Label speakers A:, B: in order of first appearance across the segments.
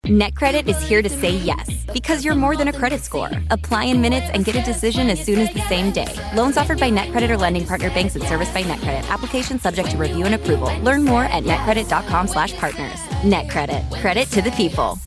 A: NetCredit is here to say yes, because you're more than a credit score. Apply in minutes and get a decision as soon as the same day. Loans offered by NetCredit or lending partner banks and serviced by NetCredit. Application subject to review and approval. Learn more at netcredit.com/partners. NetCredit. Credit to the people.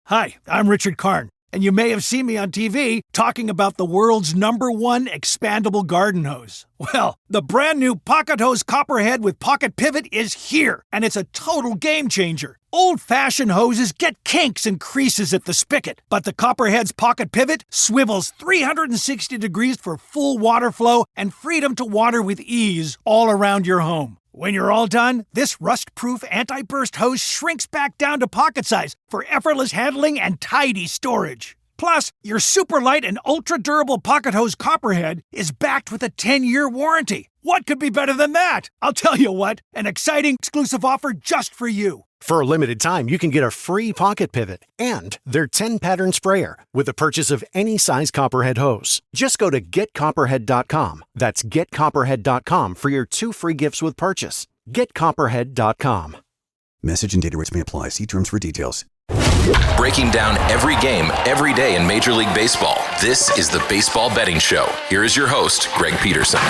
B: Hi, I'm Richard Karn, and you may have seen me on TV talking about the world's #1 expandable garden hose. Well, the brand new Pocket Hose Copperhead with Pocket Pivot is here, and it's a total game changer. Old-fashioned hoses get kinks and creases at the spigot, but the Copperhead's Pocket Pivot swivels 360 degrees for full water flow and freedom to water with ease all around your home. When you're all done, this rust-proof anti-burst hose shrinks back down to pocket size for effortless handling and tidy storage. Plus, your super light and ultra-durable Pocket Hose Copperhead is backed with a 10-year warranty. What could be better than that? I'll tell you what, an exciting exclusive offer just for you.
C: For a limited time, you can get a free Pocket Pivot and their 10-pattern sprayer with the purchase of any size Copperhead hose. Just go to getcopperhead.com. That's getcopperhead.com for your 2 free gifts with purchase. Getcopperhead.com.
D: Message and data rates may apply. See terms for details.
E: Breaking down every game, every day in Major League Baseball. This is the Baseball Betting Show. Here is your host, Greg Peterson.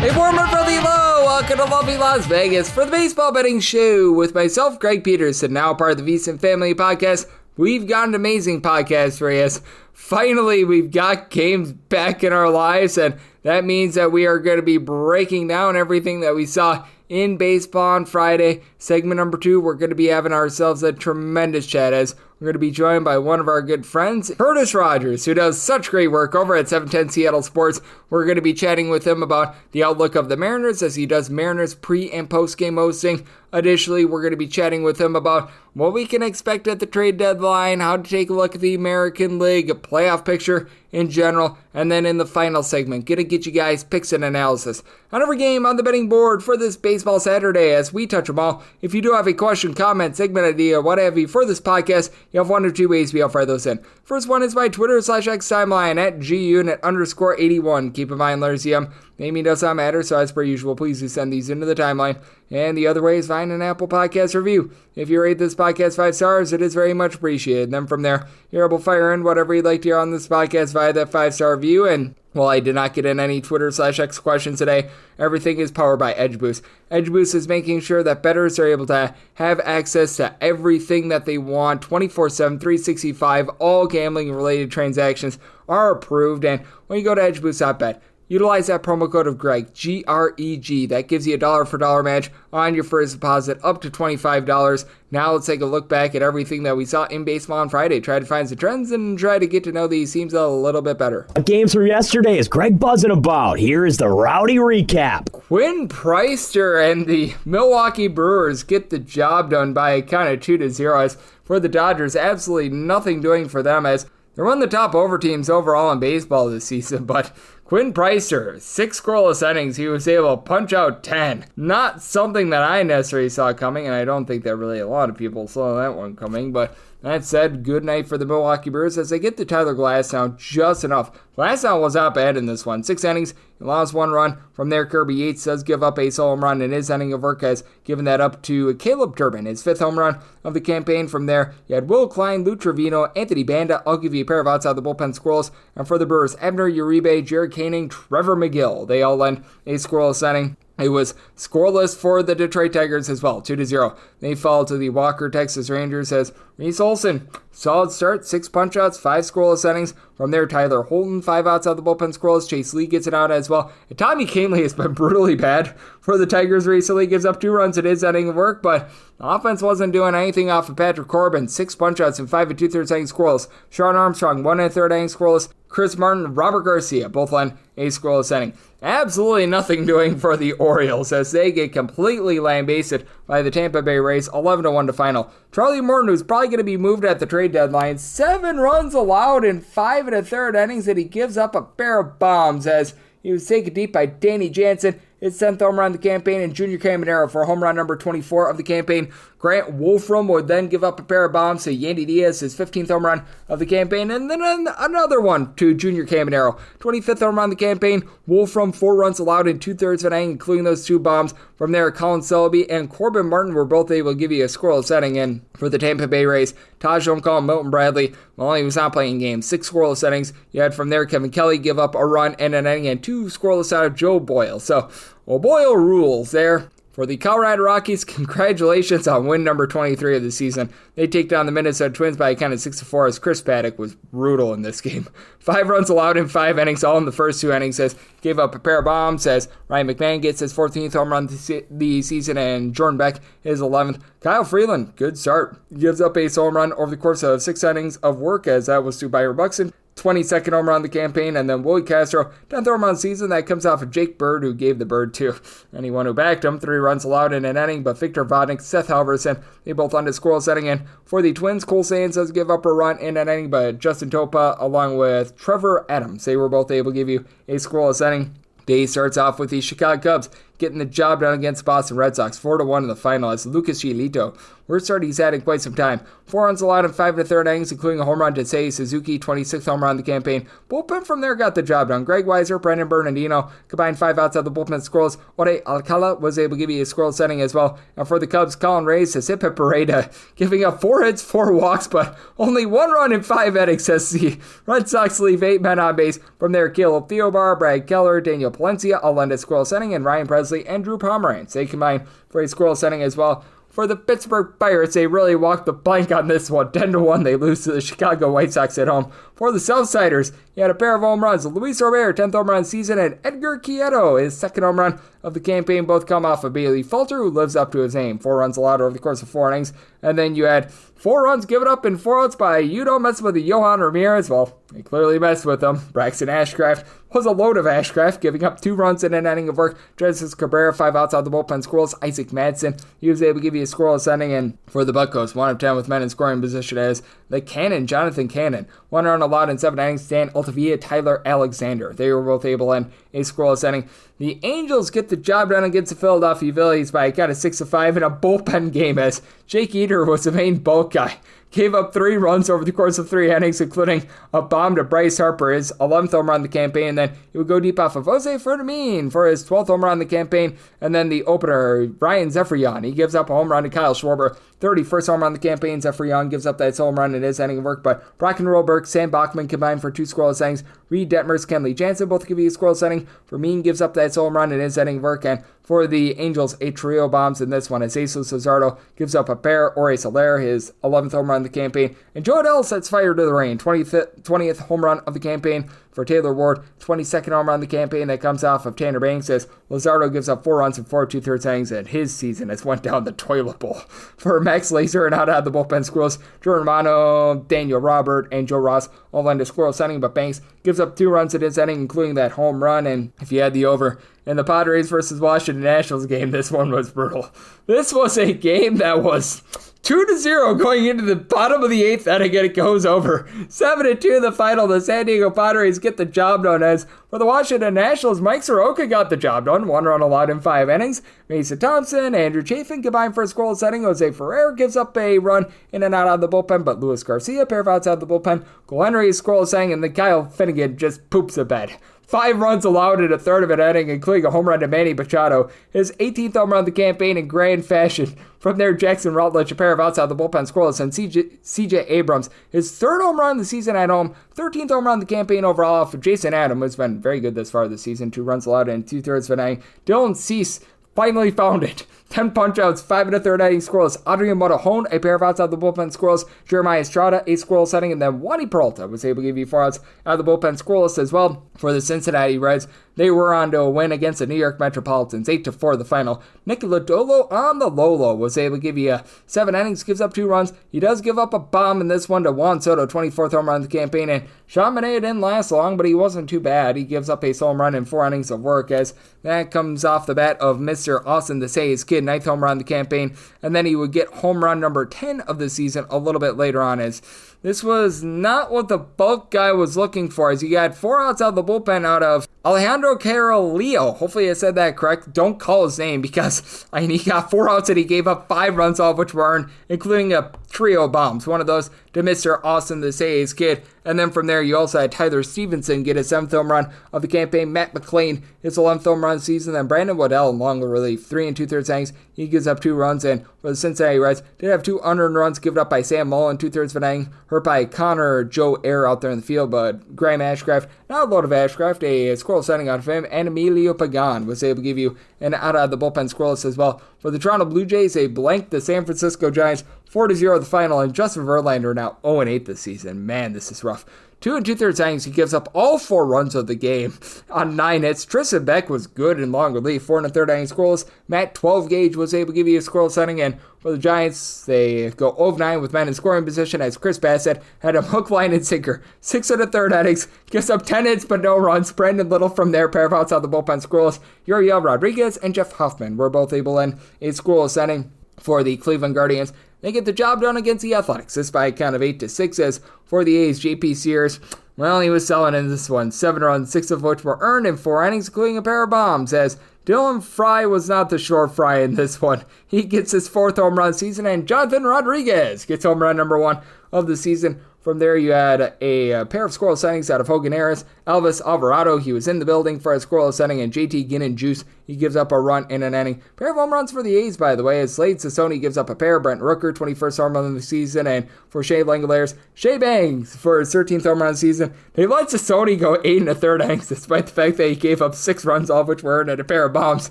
F: A warmer from the low. Welcome to lovely Las Vegas for the Baseball Betting Show with myself, Greg Peterson, now part of the VSiN Family Podcast. We've got an amazing podcast for you. Finally, we've got games back in our lives, and that means that we are going to be breaking down everything that we saw in baseball on Friday. Segment number 2, we're going to be having ourselves a tremendous chat as we're going to be joined by one of our good friends, Curtis Rogers, who does such great work over at 710 Seattle Sports. We're going to be chatting with him about the outlook of the Mariners as he does Mariners pre- and post-game hosting. Additionally, we're going to be chatting with him about what we can expect at the trade deadline, how to take a look at the American League, a playoff picture in general, and then in the final segment, going to get you guys picks and analysis on every game on the betting board for this Baseball Saturday as we touch them all. If you do have a question, comment, segment idea, what have you for this podcast, you have one or two ways we'll fire those in. First one is my Twitter/X timeline at @GUnit_81. Keep in mind, letters EM. Naming does not matter, so as per usual, please do send these into the timeline. And the other way is find an Apple Podcast review. If you rate this podcast 5 stars, it is very much appreciated. Then from there, you're able to fire in whatever you'd like to hear on this podcast via that 5-star review. And while I did not get in any Twitter/X questions today, everything is powered by EdgeBoost. EdgeBoost is making sure that bettors are able to have access to everything that they want 24/7, 365. All gambling-related transactions are approved. And when you go to edgeboost.bet, utilize that promo code of Greg, G-R-E-G. That gives you a $1 for $1 match on your first deposit up to $25. Now let's take a look back at everything that we saw in baseball on Friday. Try to find some trends and try to get to know these teams a little bit better.
G: Games from yesterday is Greg buzzing about. Here is the rowdy recap.
F: Quinn Preister and the Milwaukee Brewers get the job done by a count of 2-0. As for the Dodgers, absolutely nothing doing for them as they're one of the top over teams overall in baseball this season, but Quinn Preister, 6 scoreless innings, he was able to punch out 10. Not something that I necessarily saw coming, and I don't think that really a lot of people saw that one coming, but that said, good night for the Milwaukee Brewers as they get to Tyler Glasnow just enough. Glasnow was not bad in this one. 6 innings, allows 1 run. From there, Kirby Yates does give up a solo home run in his inning of work, has given that up to Caleb Turbin, his 5th home run of the campaign. From there, you had Will Klein, Lou Trevino, Anthony Banda. I'll give you a pair of outside the bullpen squirrels. And for the Brewers, Abner Uribe, Jared Koenig, Trevor McGill. They all lend a scoreless inning. It was scoreless for the Detroit Tigers as well, 2-0. They fall to the Walker Texas Rangers as Reese Olson, solid start, 6 punch-outs, 5 scoreless innings. From there, Tyler Holton, 5 outs out the bullpen scoreless. Chase Lee gets it out as well. And Tommy Kahnle has been brutally bad for the Tigers recently. Gives up 2 runs in his inning of work, but the offense wasn't doing anything off of Patrick Corbin. 6 punch-outs and 5 2/3 innings scoreless. Sean Armstrong, 1 1/3 innings scoreless. Chris Martin, Robert Garcia, both lend a scoreless inning. Absolutely nothing doing for the Orioles as they get completely lambasted by the Tampa Bay Rays, 11-1 to final. Charlie Morton, who's probably going to be moved at the trade deadline, 7 runs allowed in 5 1/3 innings, and he gives up a pair of bombs as he was taken deep by Danny Jansen. his 10th home run of the campaign, and Junior Caminero for home run number 24 of the campaign. Grant Wolfram would then give up a pair of bombs to Yandy Diaz, his 15th home run of the campaign, and then another one to Junior Caminero. 25th home run of the campaign. Wolfram, 4 runs allowed in 2/3 of an inning, including those 2 bombs. From there, Colin Selby and Corbin Martin were both able to give you a scoreless inning. And for the Tampa Bay Rays, Taj Jonquil and Milton Bradley, while he was not playing games, 6 scoreless innings. You had from there Kevin Kelly give up a run and an inning, and 2 scoreless out of Joe Boyle. So, Boyle rules there. For the Colorado Rockies, congratulations on win number 23 of the season. They take down the Minnesota Twins by a count of 6-4 as Chris Paddock was brutal in this game. 5 runs allowed in 5 innings, all in the first 2 innings, as gave up a pair of bombs, as Ryan McMahon gets his 14th home run the season, and Jordan Beck his 11th. Kyle Freeland, good start. Gives up a home run over the course of 6 innings of work, as that was to Byron Buxton. 22nd home run of the campaign, and then Willie Castro, 10th home run of the season. That comes off of Jake Bird, who gave the bird to anyone who backed him. 3 runs allowed in an inning, but Victor Vodnik, Seth Halverson, they both on the scoreless inning. And for the Twins, Cole Sands does give up a run in an inning, but Justin Topa, along with Trevor Adams, they were both able to give you a scoreless inning. Day starts off with the Chicago Cubs getting the job done against the Boston Red Sox, 4-1 in the final, as Lucas Giolito, worst start he's had in quite some time. 4 runs allowed in 5 1/3 innings, including a home run to Seiya Suzuki, 26th home run of the campaign. Bullpen from there got the job done. Greg Weiser, Brandon Bernardino combined 5 outs of the bullpen scoreless. Ore Alcala was able to give you a scoreless inning as well. And for the Cubs, Colin Reyes has hit Pareda, giving up 4 hits, 4 walks, but only 1 run in 5 innings as the Red Sox leave 8 men on base. From there, Caleb Theobar, Brad Keller, Daniel Palencia all end a scoreless inning, and Ryan Presley and Drew Pomeranz, they combine for a scoreless inning as well. For the Pittsburgh Pirates, they really walked the plank on this one. 10-1, they lose to the Chicago White Sox at home. For the Southsiders, you had a pair of home runs. Luis Robert, 10th home run of the season, and Edgar Quieto, his 2nd home run of the campaign. Both come off of Bailey Falter, who lives up to his name. 4 runs allowed over the course of 4 innings. And then you had 4 runs given up in 4 outs by You Don't Mess With Johan Ramirez. Well, they clearly messed with him. Braxton Ashcraft was a load of Ashcraft, giving up 2 runs in an inning of work. Genesis Cabrera, 5 outs out of the bullpen scoreless. Isaac Madsen, he was able to give you a scoreless inning. And for the Buccos, 1 of 10 with men in scoring position as the Cannon, Jonathan Cannon. 1 run allowed in 7 innings. Dan Altavia, Tyler Alexander. They were both able to end a scoreless inning. The Angels get the job done against the Philadelphia Phillies by a count of 6-5 in a bullpen game, as Jake Eater was the main bulk guy. Gave up 3 runs over the course of 3 innings, including a bomb to Bryce Harper, his 11th home run of the campaign. And then he would go deep off of Jose Fermin for his 12th home run of the campaign. And then the opener, Ryan Zephyrian, he gives up a home run to Kyle Schwarber. 31st home run of the campaign. Zephyrian gives up that home run in his inning of work. But Brock and Rolberg, Sam Bachman combined for 2 scoreless innings. Reed Detmers, Kenley Jansen both give you a scoreless inning. Fermin gives up that home run in his inning of work. And for the Angels, 8 trio bombs in this one, as Jesus Luzardo gives up a pair. Ori Soler, his 11th home run of the campaign. And Joe Adell sets fire to the rain. 20th home run of the campaign for Taylor Ward. 22nd home run of the campaign that comes off of Tanner Banks, as Luzardo gives up 4 runs in 4 2/3 innings, and his season has went down the toilet bowl. For Max Laser and out of the bullpen squirrels, Joe Romano, Daniel Robert, and Joe Ross all end a squirrel inning, but Banks gives up 2 runs in his inning, including that home run. And if you had the over in the Padres versus Washington Nationals game, this one was brutal. This was a game that was 2-0 going into the bottom of the 8th inning, and it goes over. 7-2 in the final. The San Diego Padres get the job done, as for the Washington Nationals, Mike Soroka got the job done. 1 run allowed in 5 innings. Mason Thompson, Andrew Chafin combined for a scoreless inning. Jose Ferrer gives up a run in and out of the bullpen, but Luis Garcia, pair of outs out of the bullpen. Cole Henry is scoreless inning, and then Kyle Finnegan just poops the bed. 5 runs allowed in a 1/3 of an inning, including a home run to Manny Machado, his 18th home run of the campaign in grand fashion. From there, Jackson Rutledge, a pair of outs out of the bullpen scoreless, and CJ Abrams, his 3rd home run of the season at home, 13th home run of the campaign overall off of Jason Adam, who's been very good this far this season. 2 runs allowed in 2/3 of an inning. Dylan Cease finally found it. 10 punch-outs, 5 1/3 inning scoreless. Adrian Morejon, a pair of outs out of the bullpen scoreless. Jeremiah Estrada, a scoreless inning. And then Wadi Peralta was able to give you 4 outs out of the bullpen scoreless as well. For the Cincinnati Reds, they were on to a win against the New York Metropolitans, 8-4 the final. Nicky Lodolo on the Lolo was able to give you 7 innings, gives up 2 runs. He does give up a bomb in this one to Juan Soto, 24th home run of the campaign. And Sean Manaea didn't last long, but he wasn't too bad. He gives up a home run in 4 innings of work, as that comes off the bat of Mr. Austin Desai, his kid, 9th home run of the campaign. And then he would get home run number 10 of the season a little bit later on, as this was not what the bulk guy was looking for, as he got 4 outs out of the bullpen out of Alejandro Carrillo, hopefully I said that correct. Don't call his name because he got 4 outs and he gave up 5 runs, all of which were earned, including a trio of bombs. One of those to Mr. Austin the Say's kid. And then from there, you also had Tyler Stevenson get his 7th home run of the campaign. Matt McLean, his 11th home run season. Then Brandon Waddell in long relief, 3 2/3 innings. He gives up 2 runs. And for the Cincinnati Reds, did have 2 unearned runs given up by Sam Mullen, 2/3 of an inning, hurt by Connor Joe Air out there in the field. But Graham Ashcraft, not a load of Ashcraft, a squirrel setting out of him. And Emilio Pagan was able to give you an out of the bullpen scoreless as well. For the Toronto Blue Jays, they blanked the San Francisco Giants 4-0 the final, and Justin Verlander now 0-8 this season. Man, this is rough. 2 2/3 innings, he gives up all 4 runs of the game on 9 hits. Tristan Beck was good in long relief, 4 1/3 innings scoreless. Matt 12 Gage was able to give you a scoreless inning, and for the Giants, they go 0-9 with men in scoring position as Chris Bassett had a hook, line, and sinker. 6 1/3 innings, gives up 10 hits but no runs. Brandon Little from there, pair of outs out the bullpen scoreless. Uriel Rodriguez and Jeff Hoffman were both able in a scoreless inning for the Cleveland Guardians. They get the job done against the Athletics. This by a count of 8-6. As for the A's, JP Sears, well, he was selling in this one. 7 runs, 6 of which were earned in 4 innings, including a pair of bombs. As Dylan Fry was not the short fry in this one. He gets his 4th home run season, and Jonathan Rodriguez gets home run number 1 of the season. From there, you had a pair of scoreless innings out of Hogan Harris. Elvis Alvarado, he was in the building for a scoreless inning, and JT Ginnon Juice, he gives up a run in an inning. Pair of home runs for the A's, by the way, as Slade Sassoni gives up a pair. Brent Rooker, 21st home run of the season, and for Shea Langoliers, Shea Bangs for his 13th home run of the season. They let Sassoni go 8 1/3 innings, despite the fact that he gave up 6 runs, all of which were earned and a pair of bombs.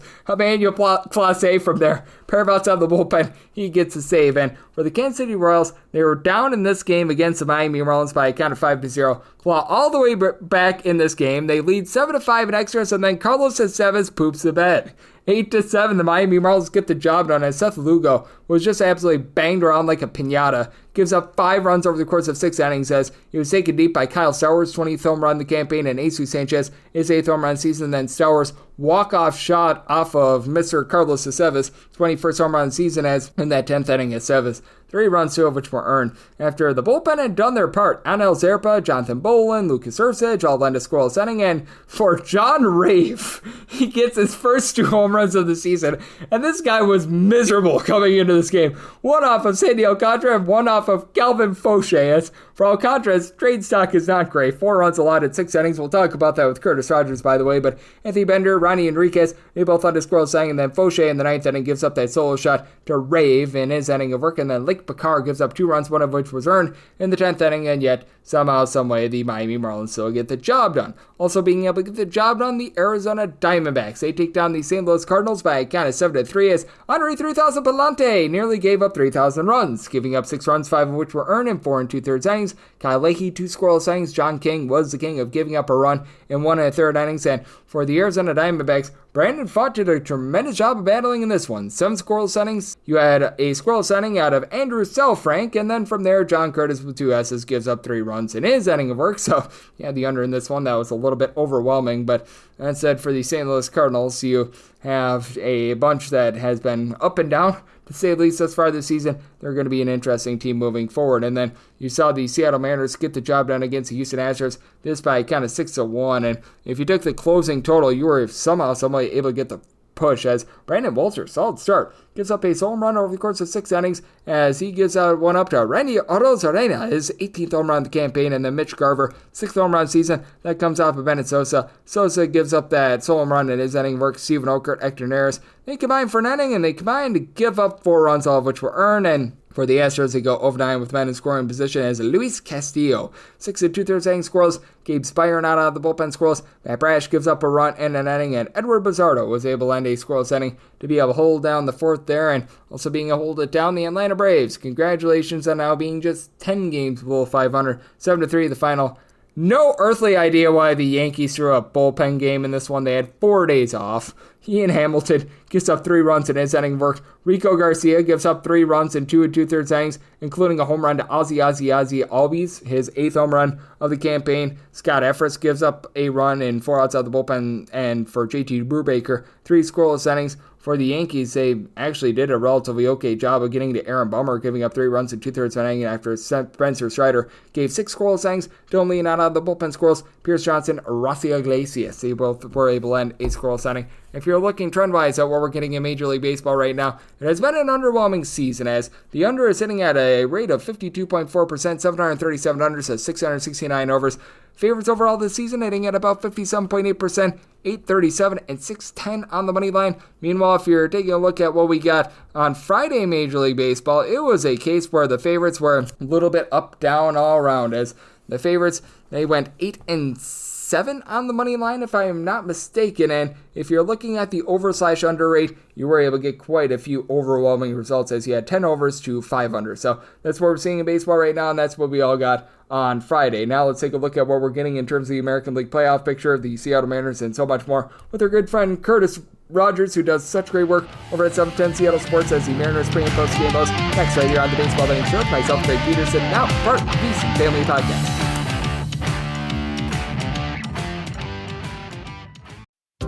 F: Emmanuel Clase from there, pair of outs out of the bullpen, he gets a save. And for the Kansas City Royals, they were down in this game against the Miami Marlins by a count of 5-0. Claw all the way back in this game. They lead 7-5 in extras, and then Carlos Estevez poops the bed. 8-7, the Miami Marlins get the job done as Seth Lugo was just absolutely banged around like a piñata. Gives up 5 runs over the course of 6 innings as he was taken deep by Kyle Stowers, 20th home run of the campaign, and Jesus Sanchez, his 8th home run season. Then Stowers walk-off shot off of Mr. Carlos Estevez, 21st home run season, as in that 10th inning, Estevez 3 runs, 2 of which were earned. After the bullpen had done their part, Anel Zerpa, Jonathan Bolin, Lucas Ursich all lend a scoreless inning, and for John Rave, he gets his first 2 home runs of the season, and this guy was miserable coming into this game. One off of Sandy Alcantara and one off of Calvin Fauché. As for Alcantara's trade stock is not great. 4 runs allotted, 6 innings. We'll talk about that with Curtis Rogers, by the way, but Anthony Bender, Ronnie Enriquez, they both led a scoreless inning, and then Fauché in the 9th inning gives up that solo shot to Rave in his inning of work, and then Lake Picard gives up 2 runs, 1 of which was earned in the 10th inning, and yet somehow, someway, the Miami Marlins still get the job done. Also being able to get the job done, the Arizona Diamondbacks. They take down the St. Louis Cardinals by a count of 7-3 as Henry 3000 Palante nearly gave up 3,000 runs, giving up 6 runs, 5 of which were earned in 4 2/3 innings. Kyle Leahy, 2 scoreless innings. John King was the king of giving up a run in 1 1/3 innings, and for the Arizona Diamondbacks, Brandon Pfaadt did a tremendous job of battling in this one. 7 scoreless innings. You had a scoreless inning out of Andrew Selfrank, and then from there, John Curtis with 2 S's gives up 3 runs in his inning of work. So, yeah, the under in this one, that was a little bit overwhelming. But that said, for the St. Louis Cardinals, you have a bunch that has been up and down, to say the least, thus far this season. They're going to be an interesting team moving forward. And then you saw the Seattle Mariners get the job done against the Houston Astros, this by kind of 6-1. And if you took the closing total, you were somehow, some way able to get the push as Brandon Walter, solid start, gives up a home run over the course of 6 innings as he gives out one up to Randy Arozarena, his 18th home run of the campaign, and then Mitch Garver, 6th home run season, that comes off of Bennett Sosa. Sosa gives up that solo home run in his inning work. Stephen Okert, Hector Neris, they combine for an inning, and they combine to give up 4 runs, all of which were earned, and for the Astros, they go 0-9 with men in scoring position as Luis Castillo, 6 2/3 inning scoreless. Gabe Spire not out of the bullpen scoreless. Matt Brash gives up a run in an inning, and Edward Bizardo was able to end a scoreless inning to be able to hold down the 4th there, and also being able to hold it down the Atlanta Braves. Congratulations on now being just 10 games below 500. 7-3 the final. No earthly idea why the Yankees threw a bullpen game in this one. They had 4 days off. Ian Hamilton gives up 3 runs in his inning work. Rico Garcia gives up 3 runs in 2 2/3 innings, including a home run to Ozzie Albies, his 8th home run of the campaign. Scott Effross gives up a run in 4 outs out of the bullpen, and for JT Brubaker, 3 scoreless innings. for the Yankees, they actually did a relatively okay job of getting to Aaron Bummer, giving up 3 runs in 2/3 of an inning after Spencer Strider gave 6 scoreless innings. Don't lean out of the bullpen scoreless. Pierce Johnson, Rafael Iglesias, they both were able to end a scoreless inning. If you're looking trend-wise at what we're getting in Major League Baseball right now, it has been an underwhelming season as the under is sitting at a rate of 52.4%, 737 unders, so 669 overs. Favorites overall this season hitting at about 57.8%, 837 and 610 on the money line. Meanwhile, if you're taking a look at what we got on Friday Major League Baseball, it was a case where the favorites were a little bit up, down, all around. As the favorites, they went 8-7 on the money line, if I am not mistaken. And if you're looking at the over/under rate, you were able to get quite a few overwhelming results as you had 10 overs to 5 under. So that's what we're seeing in baseball right now, and that's what we all got on Friday. Now let's take a look at what we're getting in terms of the American League playoff picture, the Seattle Mariners, and so much more with our good friend Curtis Rogers, who does such great work over at 710 Seattle Sports as the Mariners pre- and post-game host. Next right here on the Baseball Betting Show, myself, Greg Peterson, now part of the VC Family Podcast.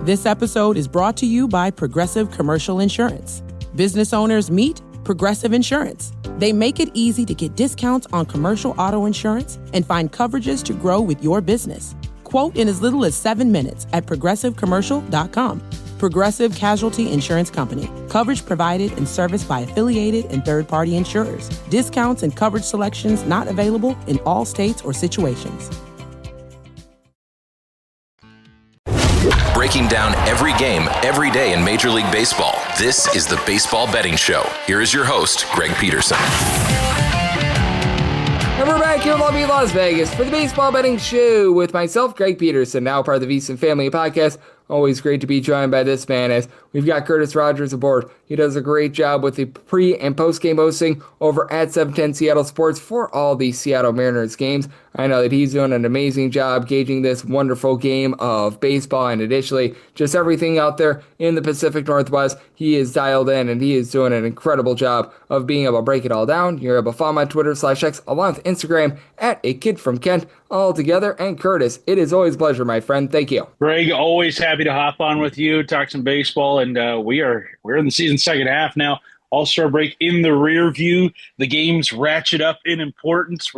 H: This episode is brought to you by Progressive Commercial Insurance. Business owners meet Progressive Insurance. They make it easy to get discounts on commercial auto insurance and find coverages to grow with your business. Quote in as little as 7 minutes at progressivecommercial.com. Progressive Casualty Insurance Company. Coverage provided and serviced by affiliated and third-party insurers. Discounts and coverage selections not available in all states or situations.
E: Breaking down every game, every day in Major League Baseball. This is the Baseball Betting Show. Here is your host, Greg Peterson.
F: And we're back here in lovely Las Vegas for the Baseball Betting Show with myself, Greg Peterson, now part of the VC Family Podcast. Always great to be joined by this man as we've got Curtis Rogers aboard. He does a great job with the pre- and post-game hosting over at 710 Seattle Sports for all the Seattle Mariners games. I know that he's doing an amazing job gauging this wonderful game of baseball, and additionally, just everything out there in the Pacific Northwest. He is dialed in, and he is doing an incredible job of being able to break it all down. You're able to follow him on Twitter/X, along with Instagram at A Kid From Kent, all together. And Curtis, it is always a pleasure, my friend. Thank you.
I: Greg, always happy to hop on with you, talk some baseball, and we're in the season second half now. All-Star break in the rear view. The games ratchet up in importance.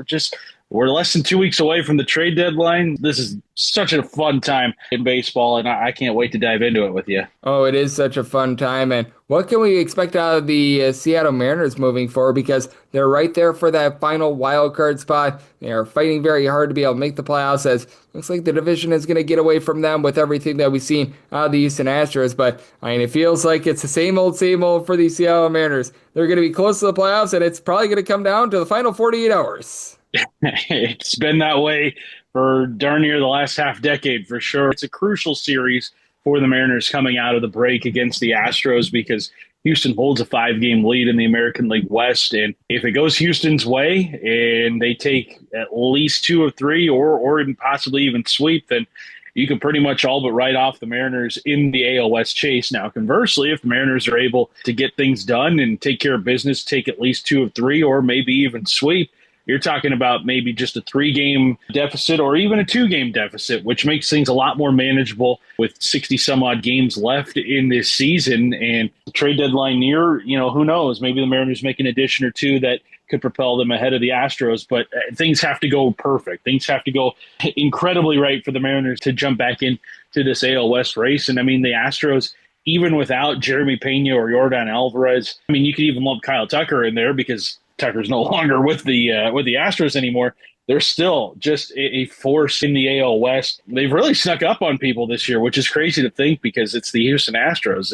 I: We're less than 2 weeks away from the trade deadline. This is such a fun time in baseball, and I can't wait to dive into it with you.
F: Oh, it is such a fun time. And what can we expect out of the Seattle Mariners moving forward? Because they're right there for that final wild card spot. They are fighting very hard to be able to make the playoffs, as looks like the division is going to get away from them with everything that we've seen out of the Houston Astros. But I mean, it feels like it's the same old for the Seattle Mariners. They're going to be close to the playoffs, and it's probably going to come down to the final 48 hours.
I: It's been that way for darn near the last half decade for sure. It's a crucial series for the Mariners coming out of the break against the Astros because Houston holds a 5-game lead in the American League West. And if it goes Houston's way and they take at least 2 of 3 or even possibly even sweep, then you can pretty much all but write off the Mariners in the AL West chase. Now, conversely, if the Mariners are able to get things done and take care of business, take at least 2 of 3 or maybe even sweep, you're talking about maybe just a 3-game deficit or even a 2-game deficit, which makes things a lot more manageable with 60-some-odd games left in this season. And the trade deadline near, who knows? Maybe the Mariners make an addition or 2 that could propel them ahead of the Astros. But things have to go perfect. Things have to go incredibly right for the Mariners to jump back into this AL West race. And, I mean, the Astros, even without Jeremy Pena or Yordan Alvarez, I mean, you could even lump Kyle Tucker in there because Tucker's no longer with the Astros anymore. They're still just a force in the AL West. They've really snuck up on people this year, which is crazy to think because it's the Houston Astros.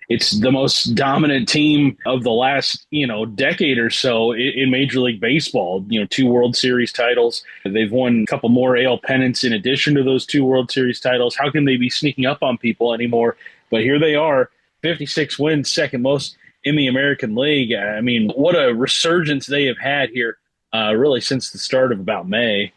I: It's the most dominant team of the last decade or so in Major League Baseball. 2 World Series titles. They've won a couple more AL pennants in addition to those 2 World Series titles. How can they be sneaking up on people anymore? But here they are, 56 wins, second most in the American League. I mean, what a resurgence they have had here, really since the start of about May.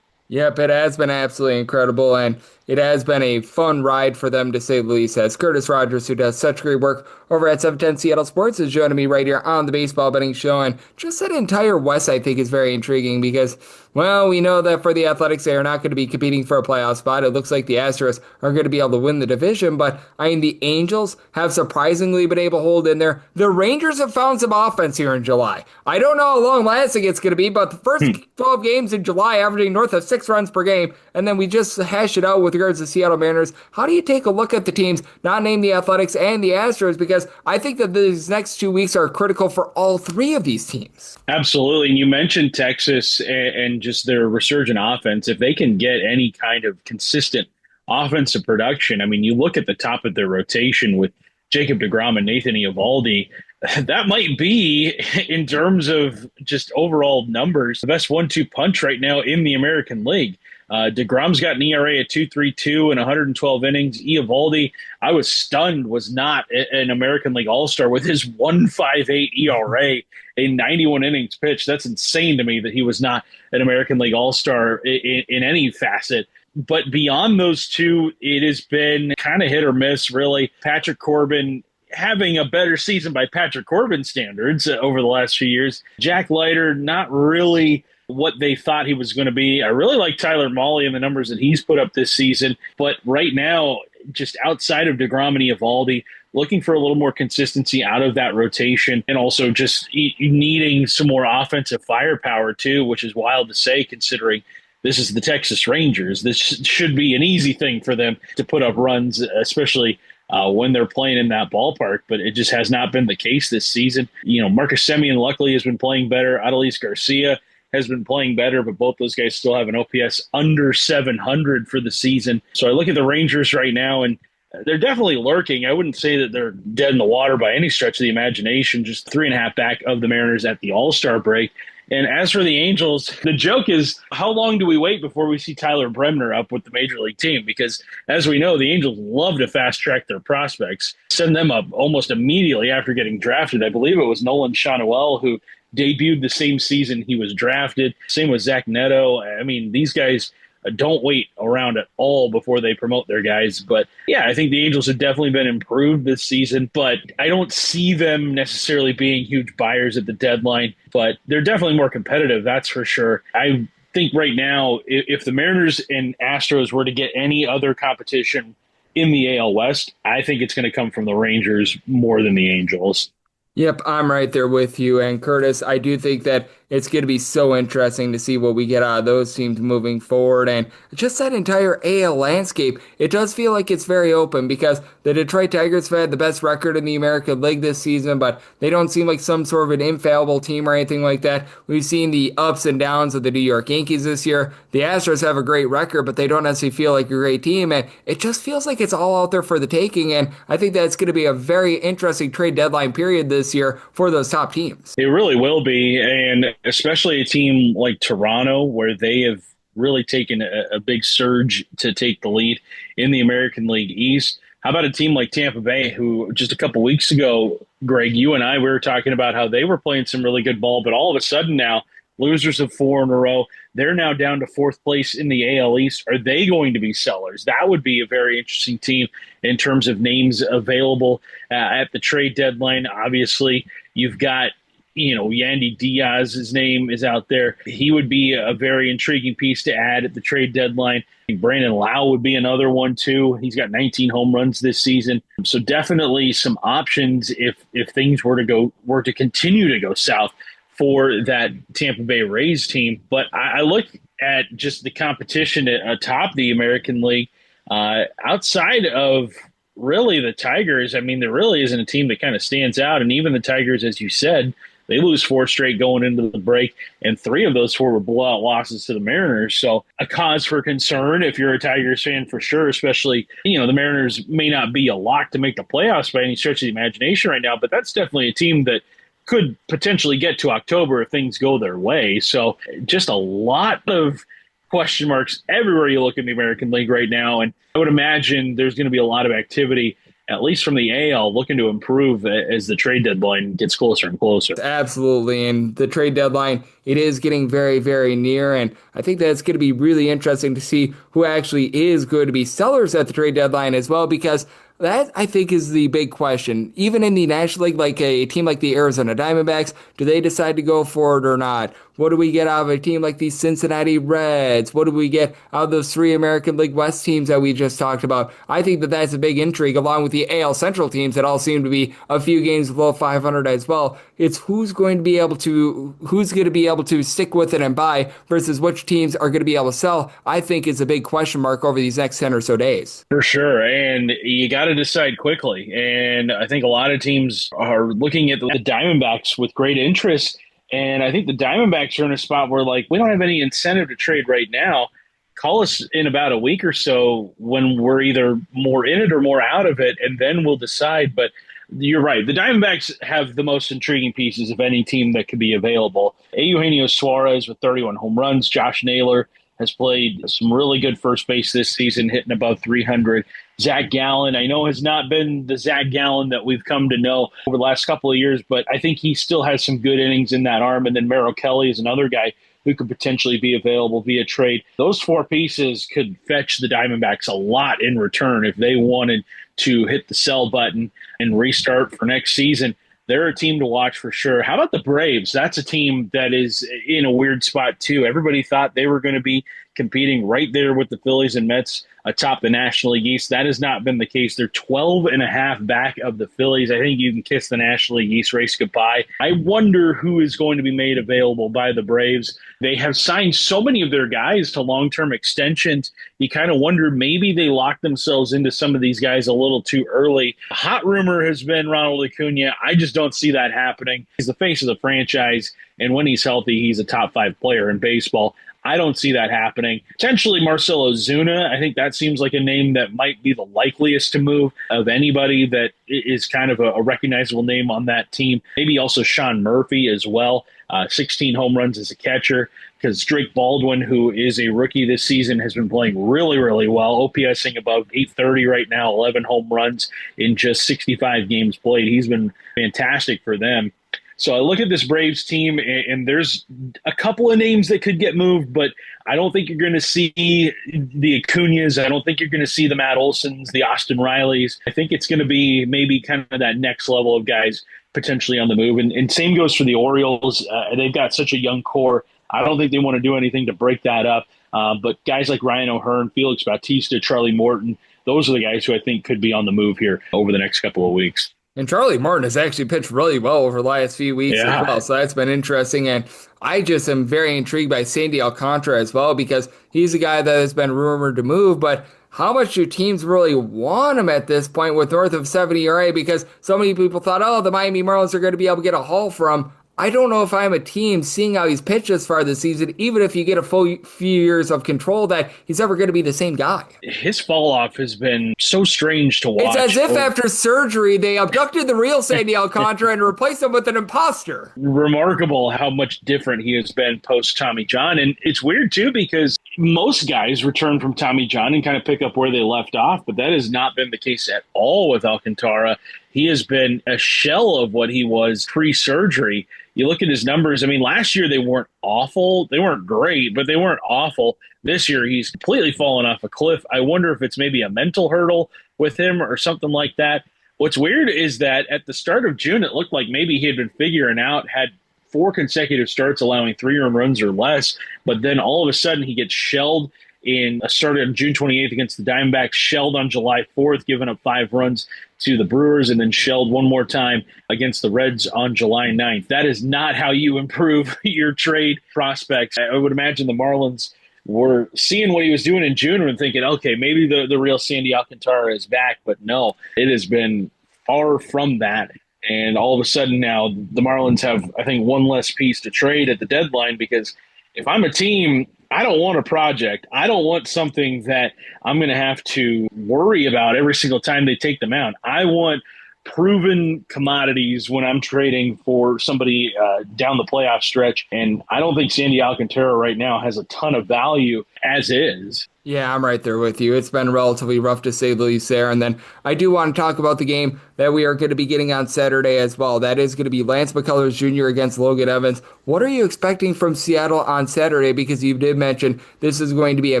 F: Yep, it has been absolutely incredible. And it has been a fun ride for them, to say the least, as Curtis Rogers, who does such great work over at 710 Seattle Sports, is joining me right here on the Baseball Betting Show. And just that entire West, I think, is very intriguing because, well, we know that for the Athletics, they are not going to be competing for a playoff spot. It looks like the Astros are going to be able to win the division, but I mean, the Angels have surprisingly been able to hold in there. The Rangers have found some offense here in July. I don't know how long lasting it's going to be, but the first 12 games in July averaging north of 6 runs per game, and then we just hashed it out with regards to Seattle Mariners. How do you take a look at the teams, not named the Athletics and the Astros, because I think that these next 2 weeks are critical for all three of these teams.
I: Absolutely. And you mentioned Texas and just their resurgent offense. If they can get any kind of consistent offensive production, I mean, you look at the top of their rotation with Jacob deGrom and Nathan Eovaldi, that might be, in terms of just overall numbers, the best 1-2 punch right now in the American League. DeGrom's got an ERA at 2.32 and 112 innings. Eovaldi, I was stunned, was not an American League All-Star with his 1.58 ERA, a 91 innings pitch. That's insane to me that he was not an American League All-Star in any facet. But beyond those two, it has been kind of hit or miss, really. Patrick Corbin having a better season by Patrick Corbin standards over the last few years. Jack Leiter, not really what they thought he was going to be. I really like Tyler Mahle and the numbers that he's put up this season. But right now, just outside of deGrom and Eovaldi, looking for a little more consistency out of that rotation, and also just needing some more offensive firepower too, which is wild to say considering this is the Texas Rangers. This should be an easy thing for them to put up runs, especially when they're playing in that ballpark, but it just has not been the case this season. You know, Marcus Semien luckily has been playing better. Adolis Garcia has been playing better, but both those guys still have an OPS under 700 for the season. So I look at the Rangers right now, and they're definitely lurking. I wouldn't say that they're dead in the water by any stretch of the imagination, just 3.5 back of the Mariners at the All-Star break. And as for the Angels, the joke is, how long do we wait before we see Tyler Bremner up with the Major League team? Because as we know, the Angels love to fast-track their prospects, send them up almost immediately after getting drafted. I believe it was Nolan Schanuel who debuted the same season he was drafted. Same with Zach Neto. I mean, these guys don't wait around at all before they promote their guys. But yeah, I think the Angels have definitely been improved this season, but I don't see them necessarily being huge buyers at the deadline, but they're definitely more competitive. That's for sure. I think right now, if the Mariners and Astros were to get any other competition in the AL West, I think it's going to come from the Rangers more than the Angels.
F: Yep, I'm right there with you. And Curtis, I do think that it's going to be so interesting to see what we get out of those teams moving forward. And just that entire AL landscape, it does feel like it's very open because the Detroit Tigers have had the best record in the American League this season, but they don't seem like some sort of an infallible team or anything like that. We've seen the ups and downs of the New York Yankees this year. The Astros have a great record, but they don't necessarily feel like a great team. And it just feels like it's all out there for the taking. And I think that it's going to be a very interesting trade deadline period this year for those top teams.
I: It really will be. And especially a team like Toronto, where they have really taken a big surge to take the lead in the American League East. How about a team like Tampa Bay, who just a couple weeks ago, Greg, you and I, we were talking about how they were playing some really good ball, but all of a sudden now, losers of 4 in a row, they're now down to 4th place in the AL East. Are they going to be sellers? That would be a very interesting team in terms of names available at the trade deadline. Obviously, you've got, Yandy Diaz's name is out there. He would be a very intriguing piece to add at the trade deadline. Brandon Lau would be another one too. He's got 19 home runs this season. So definitely some options if things were to continue to go south for that Tampa Bay Rays team. But I look at just the competition atop the American League, outside of really the Tigers. I mean, there really isn't a team that kind of stands out. And even the Tigers, as you said, they lose 4 straight going into the break, and 3 of those 4 were blowout losses to the Mariners. So a cause for concern if you're a Tigers fan for sure, especially, the Mariners may not be a lock to make the playoffs by any stretch of the imagination right now, but that's definitely a team that could potentially get to October if things go their way. So just a lot of question marks everywhere you look in the American League right now. And I would imagine there's going to be a lot of activity at least from the AL, looking to improve as the trade deadline gets closer and closer.
F: Absolutely. And the trade deadline, it is getting very, very near. And I think that it's going to be really interesting to see who actually is going to be sellers at the trade deadline as well, because that, I think, is the big question. Even in the National League, like a team like the Arizona Diamondbacks, do they decide to go for it or not? What do we get out of a team like the Cincinnati Reds? What do we get out of those three American League West teams that we just talked about? I think that that's a big intrigue, along with the AL Central teams that all seem to be a few games below 500 as well. It's who's going to be able to stick with it and buy versus which teams are going to be able to sell, I think is a big question mark over these next 10 or so days.
I: For sure. And you got to decide quickly. And I think a lot of teams are looking at the Diamondbacks with great interest. And I think the Diamondbacks are in a spot where, like, we don't have any incentive to trade right now. Call us in about a week or so when we're either more in it or more out of it, and then we'll decide. But you're right. The Diamondbacks have the most intriguing pieces of any team that could be available. Eugenio Suarez with 31 home runs. Josh Naylor has played some really good first base this season, hitting above 300. Zach Gallen, I know, has not been the Zach Gallen that we've come to know over the last couple of years, but I think he still has some good innings in that arm. And then Merrill Kelly is another guy who could potentially be available via trade. Those four pieces could fetch the Diamondbacks a lot in return if they wanted to hit the sell button and restart for next season. They're a team to watch for sure. How about the Braves? That's a team that is in a weird spot too. Everybody thought they were going to be competing right there with the Phillies and Mets atop the National League East. That has not been the case. They're 12 and a half back of the Phillies. I think you can kiss the National League East race goodbye. I wonder who is going to be made available by the Braves. They have signed so many of their guys to long-term extensions. You kind of wonder maybe they locked themselves into some of these guys a little too early. A hot rumor has been Ronald Acuna. I just don't see that happening. He's the face of the franchise, and when he's healthy, he's a top 5 player in baseball. I don't see that happening. Potentially Marcell Ozuna. I think that seems like a name that might be the likeliest to move of anybody that is kind of a recognizable name on that team. Maybe also Sean Murphy as well. 16 home runs as a catcher, because Drake Baldwin, who is a rookie this season, has been playing really, really well. OPSing above 830 right now, 11 home runs in just 65 games played. He's been fantastic for them. So I look at this Braves team, and there's a couple of names that could get moved, but I don't think you're going to see the Acuñas. I don't think you're going to see the Matt Olsons, the Austin Rileys. I think it's going to be maybe kind of that next level of guys potentially on the move. And same goes for the Orioles. They've got such a young core. I don't think they want to do anything to break that up. But guys like Ryan O'Hearn, Felix Bautista, Charlie Morton, those are the guys who I think could be on the move here over the next couple of weeks.
F: And Charlie Morton has actually pitched really well over the last few weeks as well, so that's been interesting. And I just am very intrigued by Sandy Alcantara as well, because he's a guy that has been rumored to move, but how much do teams really want him at this point with north of 70 ERA? Because so many people thought, oh, the Miami Marlins are going to be able to get a haul from. I don't know if I'm a team seeing how he's pitched this far this season, even if you get a full few years of control, that he's ever going to be the same guy.
I: His fall off has been so strange to watch.
F: It's as if after surgery, they abducted the real Sandy Alcantara and replaced him with an imposter.
I: Remarkable how much different he has been post Tommy John. And it's weird too, because most guys return from Tommy John and kind of pick up where they left off, but that has not been the case at all with Alcantara. He has been a shell of what he was pre-surgery. You look at his numbers. I mean, last year they weren't awful. They weren't great, but they weren't awful. This year he's completely fallen off a cliff. I wonder if it's maybe a mental hurdle with him or something like that. What's weird is that at the start of June, it looked like maybe he had been figuring out, had 4 consecutive starts allowing 3 earned runs or less, but then all of a sudden he gets shelled in a start on June 28th against the Diamondbacks, shelled on July 4th, giving up 5 runs to the Brewers, and then shelled one more time against the Reds on July 9th. That is not how you improve your trade prospects. I would imagine the Marlins were seeing what he was doing in June and thinking, okay, maybe the real Sandy Alcantara is back, but no, it has been far from that. And all of a sudden now the Marlins have, I think, one less piece to trade at the deadline, because if I'm a team, I don't want a project. I don't want something that I'm going to have to worry about every single time they take them out. I want proven commodities when I'm trading for somebody down the playoff stretch. And I don't think Sandy Alcantara right now has a ton of value as is.
F: Yeah, I'm right there with you. It's been relatively rough to say the least there. And then I do want to talk about the game that we are going to be getting on Saturday as well. That is going to be Lance McCullers Jr. against Logan Evans. What are you expecting from Seattle on Saturday? Because you did mention this is going to be a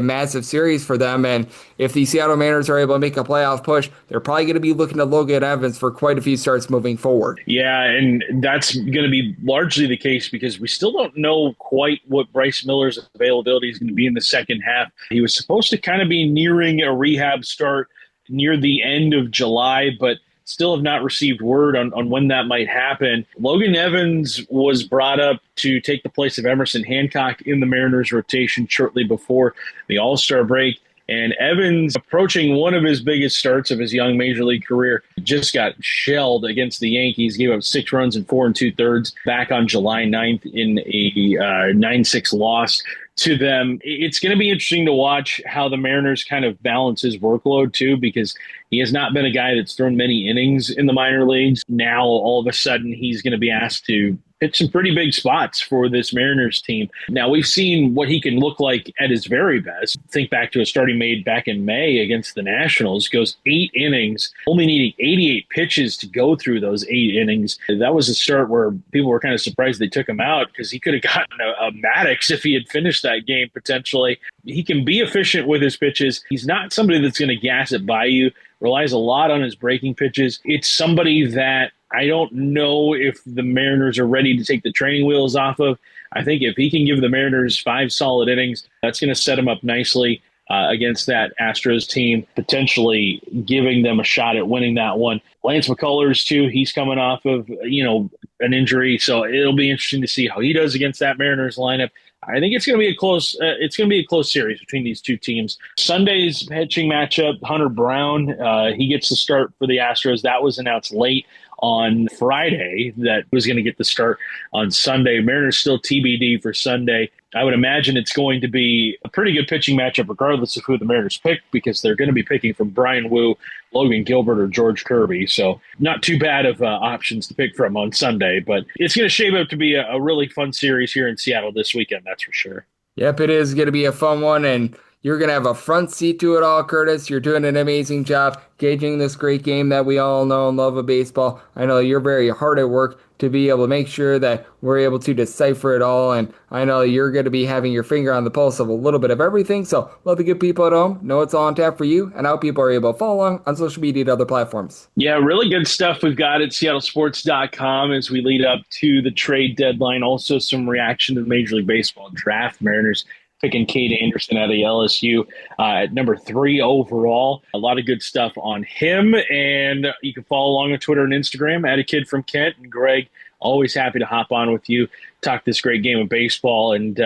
F: massive series for them. And if the Seattle Mariners are able to make a playoff push, they're probably going to be looking at Logan Evans for quite a few starts moving forward.
I: Yeah, and that's going to be largely the case because we still don't know quite what Bryce Miller's availability is going to be in the second half. He was supposed to kind of be nearing a rehab start near the end of July, but still have not received word on when that might happen. Logan Evans was brought up to take the place of Emerson Hancock in the Mariners rotation shortly before the All-Star break. And Evans, approaching one of his biggest starts of his young major league career, just got shelled against the Yankees, gave up 6 runs in 4 2/3 back on July 9th in a 9-6 loss to them. It's going to be interesting to watch how the Mariners kind of balance his workload too, because he has not been a guy that's thrown many innings in the minor leagues. Now, all of a sudden, he's going to be asked to hit some pretty big spots for this Mariners team. Now, we've seen what he can look like at his very best. Think back to a start he made back in May against the Nationals. Goes 8 innings, only needing 88 pitches to go through those 8 innings. That was a start where people were kind of surprised they took him out because he could have gotten a Maddox if he had finished that game potentially. He can be efficient with his pitches. He's not somebody that's going to gas it by you. Relies a lot on his breaking pitches. It's somebody that I don't know if the Mariners are ready to take the training wheels off of. I think if he can give the Mariners 5 solid innings, that's going to set him up nicely against that Astros team, potentially giving them a shot at winning that one. Lance McCullers, too, he's coming off of, an injury, so it'll be interesting to see how he does against that Mariners lineup. I think it's going to be a close series between these two teams. Sunday's pitching matchup, Hunter Brown, he gets the start for the Astros. That was announced late on Friday that was going to get the start on Sunday. Mariners still TBD for Sunday. I would imagine it's going to be a pretty good pitching matchup regardless of who the Mariners pick, because they're going to be picking from Brian Wu, Logan Gilbert, or George Kirby. So not too bad of options to pick from on Sunday, but it's going to shape up to be a really fun series here in Seattle this weekend, that's for sure.
F: Yep, it is going to be a fun one, and you're going to have a front seat to it all, Curtis. You're doing an amazing job gauging this great game that we all know and love of baseball. I know you're very hard at work to be able to make sure that we're able to decipher it all, and I know you're going to be having your finger on the pulse of a little bit of everything, so let the good people at home know it's all on tap for you and how people are able to follow along on social media and other platforms.
I: Yeah, really good stuff we've got at seattlesports.com as we lead up to the trade deadline. Also some reaction to the Major League Baseball draft. Mariners picking Cade Anderson out of LSU at number 3 overall. A lot of good stuff on him. And you can follow along on Twitter and Instagram at A Kid From Kent. And Greg, always happy to hop on with you, talk this great game of baseball. And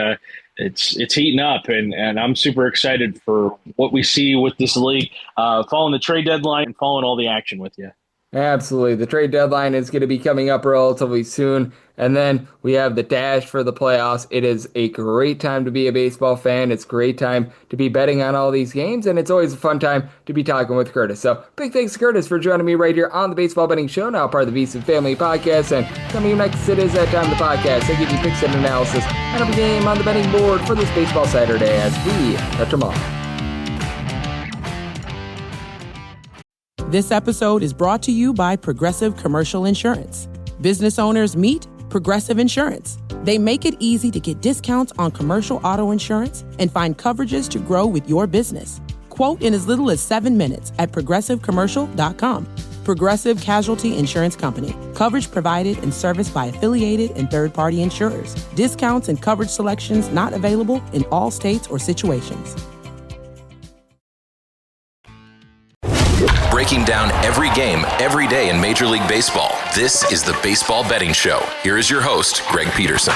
I: it's heating up. And I'm super excited for what we see with this league, following the trade deadline and following all the action with you.
F: Absolutely. The trade deadline is going to be coming up relatively soon. And then we have the dash for the playoffs. It is a great time to be a baseball fan. It's a great time to be betting on all these games. And it's always a fun time to be talking with Curtis. So big thanks to Curtis for joining me right here on the Baseball Betting Show, now part of the VSiN Family Podcast. And coming up next, it is that time of the podcast. I give you picks and analysis and every game on the betting board for this Baseball Saturday as we touch them all.
H: This episode is brought to you by Progressive Commercial Insurance. Business owners meet Progressive Insurance. They make it easy to get discounts on commercial auto insurance and find coverages to grow with your business. Quote in as little as 7 minutes at progressivecommercial.com. Progressive Casualty Insurance Company. Coverage provided and serviced by affiliated and third-party insurers. Discounts and coverage selections not available in all states or situations.
E: Breaking down every game, every day in Major League Baseball. This is the Baseball Betting Show. Here is your host, Greg Peterson.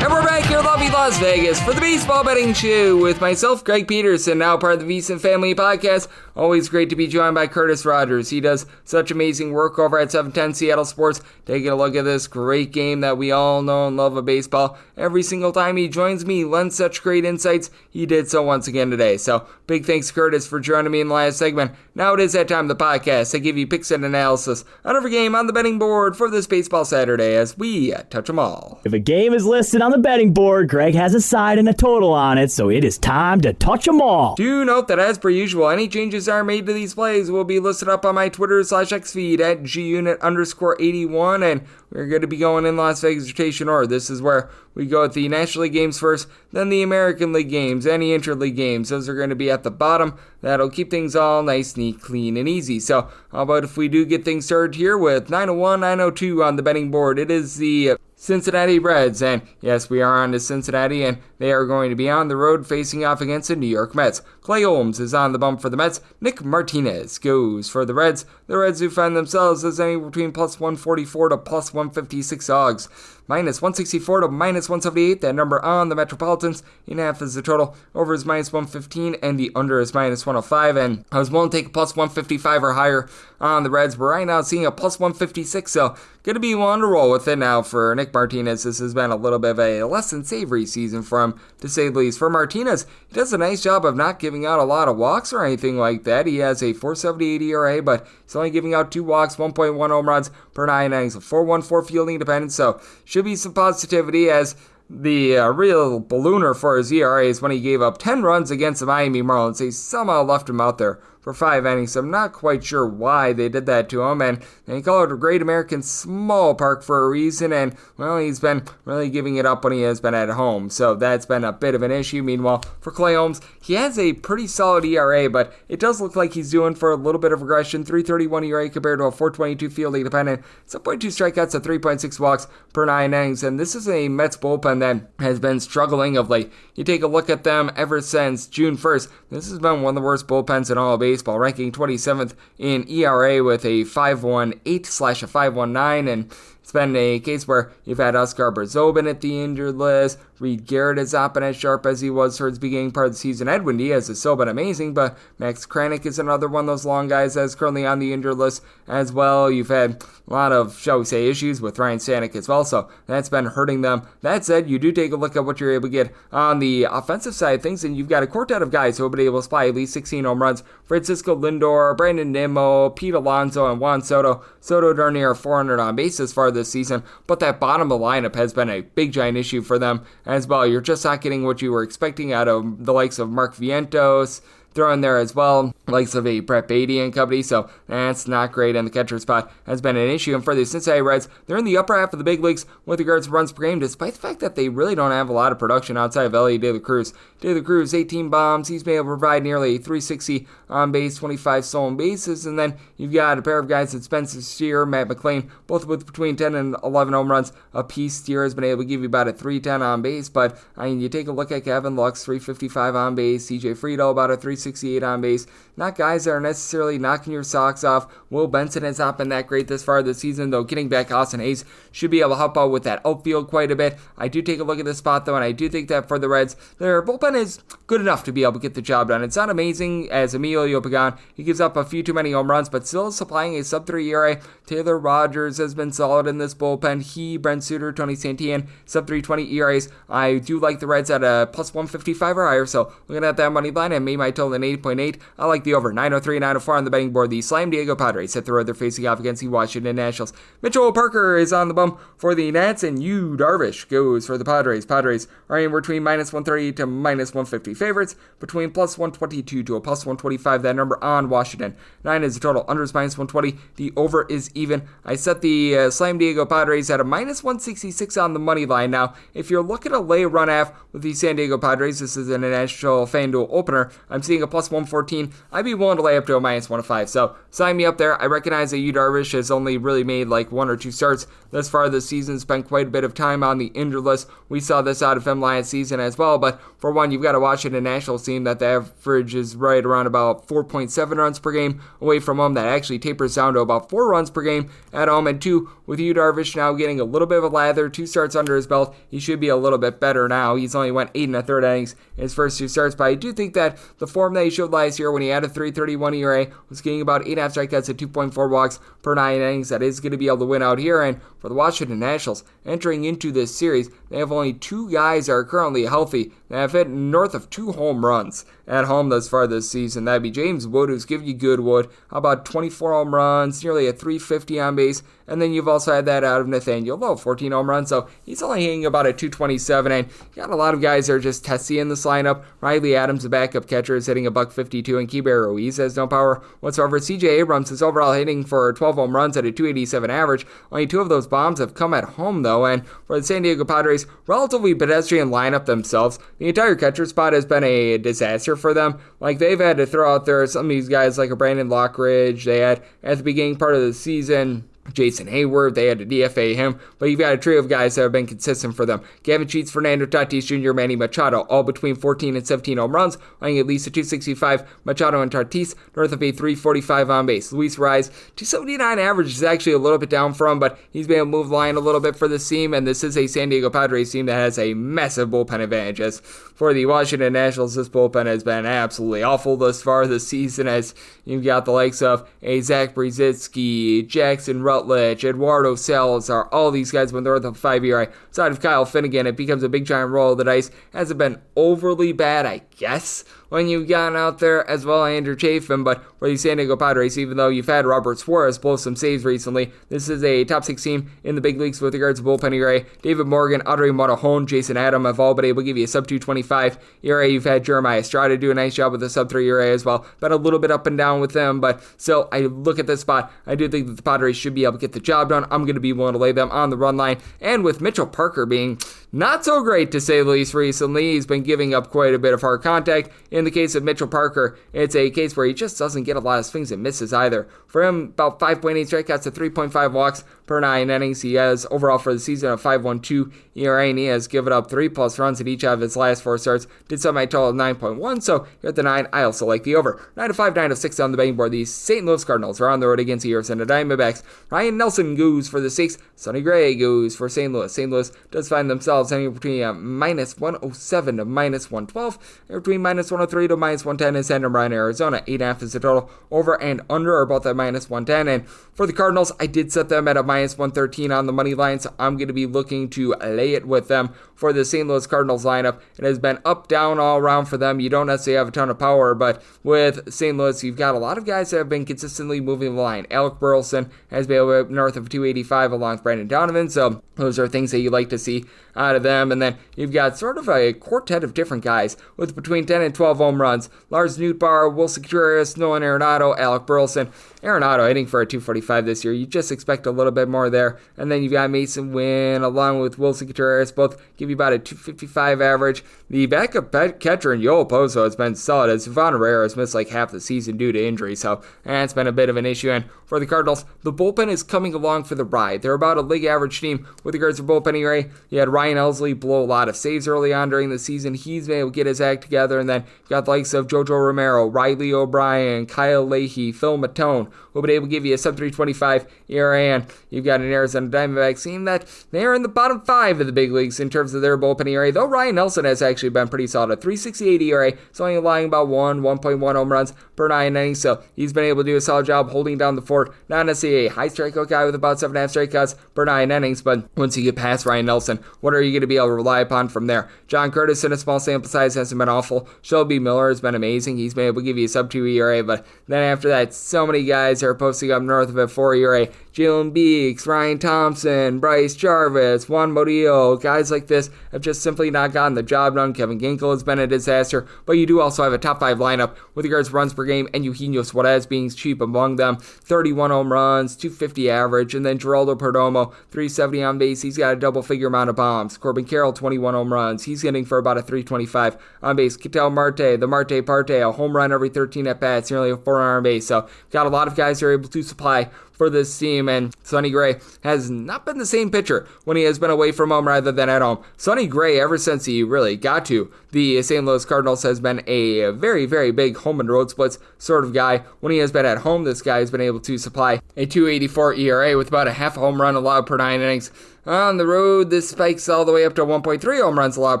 F: And we're back here in lovely Las Vegas for the Baseball Betting Show with myself, Greg Peterson, now part of the VSiN Family Podcast. Always great to be joined by Curtis Rogers. He does such amazing work over at 710 Seattle Sports, taking a look at this great game that we all know and love of baseball. Every single time he joins me, he lends such great insights. He did so once again today. So big thanks to Curtis for joining me in the last segment. Now it is that time of the podcast. I give you picks and analysis on every game on the betting board for this Baseball Saturday as we touch them all.
G: If a game is listed on the betting board, Greg has a side and a total on it, so it is time to touch 'em all.
F: Do note that as per usual, any changes that are made to these plays will be listed up on my Twitter/X feed at @GUnit_81, and we're going to be going in Las Vegas rotation order. This is where we go with the National League games first, then the American League games, any interleague games. Those are going to be at the bottom. That'll keep things all nice, neat, clean, and easy. So how about if we do get things started here with 901, 902 on the betting board. It is the Cincinnati Reds, and yes, we are on to Cincinnati, and they are going to be on the road facing off against the New York Mets. Clay Holmes is on the bump for the Mets. Nick Martinez goes for the Reds. The Reds who find themselves as anywhere between plus 144 to plus 156 dogs. Minus 164 to minus 178, that number on the Metropolitans. In half is the total. Over is minus 115, and the under is minus 105. And I was willing to take a plus 155 or higher on the Reds, but right now seeing a plus 156, so going to be one to roll with it now for Nick Martinez. This has been a little bit of a less than savory season for him, to say the least. For Martinez, he does a nice job of not giving out a lot of walks or anything like that. He has a 4.78 ERA, but he's only giving out 2 walks, 1.1 home runs per 9 innings, a 4.14 fielding independence, so should be some positivity, as the real ballooner for his ERA is when he gave up 10 runs against the Miami Marlins. They somehow left him out there for 5 innings. I'm not quite sure why they did that to him, and they call it a Great American Small Park for a reason, and, well, he's been really giving it up when he has been at home, so that's been a bit of an issue. Meanwhile, for Clay Holmes, he has a pretty solid ERA, but it does look like he's doing for a little bit of regression. 3.31 ERA compared to a 4.22 fielding independent, 7.2 strikeouts, and 3.6 walks per 9 innings, and this is a Mets bullpen that has been struggling of late. You take a look at them ever since June 1st, this has been one of the worst bullpens in all of baseball, ranking 27th in ERA with a 5.18/a 5.19, and it's been a case where you've had Oscar Berzobin at the injured list. Reed Garrett has not been as sharp as he was towards the beginning part of the season. Edwin Diaz has still been amazing, but Max Kranick is another one of those long guys that's currently on the injured list as well. You've had a lot of, shall we say, issues with Ryan Stanek as well, so that's been hurting them. That said, you do take a look at what you're able to get on the offensive side of things, and you've got a quartet of guys who have been able to supply at least 16 home runs. Francisco Lindor, Brandon Nimmo, Pete Alonso, and Juan Soto. Soto darn near 400 on base as far this season, but that bottom of the lineup has been a big giant issue for them as well. You're just not getting what you were expecting out of the likes of Mark Vientos, throw in there as well, likes of a Brett Beatty and company, so that's not great, and the catcher spot has been an issue. And for the Cincinnati Reds, they're in the upper half of the big leagues with regards to runs per game, despite the fact that they really don't have a lot of production outside of Ellie De La Cruz. De La Cruz, 18 bombs, he's been able to provide nearly 360 on base, 25 stolen bases, and then you've got a pair of guys that Spencer Steer, Matt McClain, both with between 10 and 11 home runs apiece. Steer has been able to give you about a 310 on base, but I mean, you take a look at Kevin Lux, 355 on base, CJ Friedel, about a 368 on base. Not guys that are necessarily knocking your socks off. Will Benson has not been that great this far this season, though getting back Austin Hayes should be able to help out with that outfield quite a bit. I do take a look at this spot, though, and I do think that for the Reds, their bullpen is good enough to be able to get the job done. It's not amazing as Emilio Pagan. He gives up a few too many home runs, but still supplying a sub-3 ERA. Taylor Rogers has been solid in this bullpen. He, Brent Suter, Tony Santillan, sub-320 ERAs. I do like the Reds at a plus 155 or higher, so looking at that money line, I made my total an 8.8. I like the over. 903, 904 on the betting board. The San Diego Padres hit the road. They're facing off against the Washington Nationals. Mitchell Parker is on the bump for the Nats, and Yu Darvish goes for the Padres. Padres are anywhere between minus 130 to minus 150 favorites, between plus 122 to a plus 125. That number on Washington. 9 is the total. Under is minus 120. The over is even. I set the San Diego Padres at a minus 166 on the money line. Now, if you're looking to lay a run half with the San Diego Padres, this is an international FanDuel opener. I'm seeing a plus 114. I'd be willing to lay up to a minus 105. So sign me up there. I recognize that Yu Darvish has only really made like 1 or 2 starts thus far this season. Spent quite a bit of time on the injured list. We saw this out of him last season as well. But for one, you've got to watch it in Nationals team that the average is right around about 4.7 runs per game away from home. That actually tapers down to about 4 runs per game at home. And 2, with Yu Darvish now getting a little bit of a lather, 2 starts under his belt, he should be a little bit better now. He's only went 8 1/3 innings in his first 2 starts. But I do think that the 4 form that he showed last year when he had a 3.31 ERA, was getting about 8.5 strikeouts and 2.4 walks per 9 innings. That is going to be able to win out here. And for the Washington Nationals, entering into this series, they have only 2 guys that are currently healthy that have hit north of 2 home runs at home thus far this season. That'd be James Wood, who's giving you good wood, about 24 home runs, nearly a 350 on base, and then you've also had that out of Nathaniel Lowe, 14 home runs, so he's only hitting about a 227, and you got a lot of guys that are just testy in this lineup. Riley Adams, the backup catcher, is hitting a $152, and Keibert Ruiz has no power whatsoever. CJ Abrams is overall hitting for 12 home runs at a 287 average. Only 2 of those bombs have come at home, though, and for the San Diego Padres, relatively pedestrian lineup themselves. The entire catcher spot has been a disaster for them. Like, they've had to throw out there some of these guys like a Brandon Lockridge. They had, at the beginning part of the season, Jason Hayward, they had to DFA him, but you've got a trio of guys that have been consistent for them. Gavin Sheets, Fernando Tatis Jr., Manny Machado, all between 14 and 17 home runs, playing at least a 265. Machado and Tatis, north of a 345 on base. Luis Rise, 279 average is actually a little bit down from, but he's been able to move the line a little bit for this team, and this is a San Diego Padres team that has a massive bullpen advantage. As for the Washington Nationals, this bullpen has been absolutely awful thus far this season, as you've got the likes of a Zach Brzezinski, Jackson Rutledge, Eduardo Salazar, all these guys with north of 5 ERA. Outside of Kyle Finnegan, it becomes a big giant roll of the dice. Hasn't been overly bad, I guess, when you've gotten out there as well, Andrew Chafin, but for the San Diego Padres, even though you've had Robert Suarez blow some saves recently, this is a top 6 team in the big leagues with regards to bullpen ERA. David Morgan, Audrey Montahone, Jason Adam have all been able to give you a sub 225 ERA. You've had Jeremiah Estrada do a nice job with a sub 3 ERA as well. Been a little bit up and down with them, but still, I look at this spot. I do think that the Padres should be able to get the job done. I'm going to be willing to lay them on the run line, and with Mitchell Parker being not so great to say the least recently, he's been giving up quite a bit of hard contact. In the case of Mitchell Parker, it's a case where he just doesn't get a lot of swings and misses either. For him, about 5.8 strikeouts to 3.5 walks per 9 innings. He has overall for the season a 5.12 ERA, and he has given up 3+ runs in each of his last 4 starts. Did so by total of 9.1, so here at the 9, I also like the over. 9-5, 9-6 on the betting board. The St. Louis Cardinals are on the road against the Arizona Diamondbacks. Ryan Nelson goes for the 6, Sonny Gray goes for St. Louis. St. Louis does find themselves anywhere between -107 to -112, and between -103 to -110 is Santa Maria, Arizona. 8.5 is the total. Over and under are both at -110, and for the Cardinals, I did set them at a -113 on the money line, so I'm going to be looking to lay it with them. For the St. Louis Cardinals lineup, it has been up, down, all around for them. You don't necessarily have a ton of power, but with St. Louis, you've got a lot of guys that have been consistently moving the line. Alec Burleson has been able to north of 285 along with Brandon Donovan, so those are things that you like to see out of them. And then you've got sort of a quartet of different guys with between 10 and 12 home runs. Lars Nootbaar, Wilson Contreras, Nolan Arenado, Alec Burleson. Arenado hitting for a 245 this year. You just expect a little bit more there. And then you've got Mason Wynn along with Wilson Contreras, both give you about a 255 average. The backup catcher in Yoel Pozo has been solid, as Ivan Herrera has missed like half the season due to injury, so that's been a bit of an issue. And for the Cardinals, the bullpen is coming along for the ride. They're about a league average team with regards to bullpen ERA. You had Ryan Elsley blow a lot of saves early on during the season. He's been able to get his act together, and then you got the likes of Jojo Romero, Riley O'Brien, Kyle Leahy, Phil Matone, who have been able to give you a sub 325 ERA, and you've got an Arizona Diamondbacks team that they're in the bottom 5 of the big leagues in terms of their bullpen ERA, though Ryan Nelson has actually been pretty solid. A 368 ERA, it's only allowing about 1.1 home runs per 9 innings, so he's been able to do a solid job holding down the fort. Not necessarily a high strikeout guy with about 7.5 strikeouts per 9 innings, but once you get past Ryan Nelson, what are you going to be able to rely upon from there? John Curtis in a small sample size hasn't been awful. Shelby Miller has been amazing. He's been able to give you a sub 2 ERA, but then after that, so many guys are posting up north of a 4 ERA. Jalen Beeks, Ryan Thompson, Bryce Jarvis, Juan Murillo, guys like this have just simply not gotten the job done. Kevin Ginkel has been a disaster, but you do also have a top 5 lineup with regards to runs per game, and Eugenio Suarez being cheap among them. 31 home runs, 250 average, and then Geraldo Perdomo, 370 on base. He's got a double-figure amount of bombs. Corbin Carroll, 21 home runs. He's hitting for about a 325 on base. Ketel Marte, the Marte Parte, a home run every 13 at-bats, nearly a 4 on base. So got a lot of guys who are able to supply for this team, and Sonny Gray has not been the same pitcher when he has been away from home rather than at home. Sonny Gray, ever since he really got to the St. Louis Cardinals, has been a very, very big home and road splits sort of guy. When he has been at home, this guy has been able to supply a 2.84 ERA with about a half a home run allowed per 9 innings. On the road, this spikes all the way up to 1.3 home runs allowed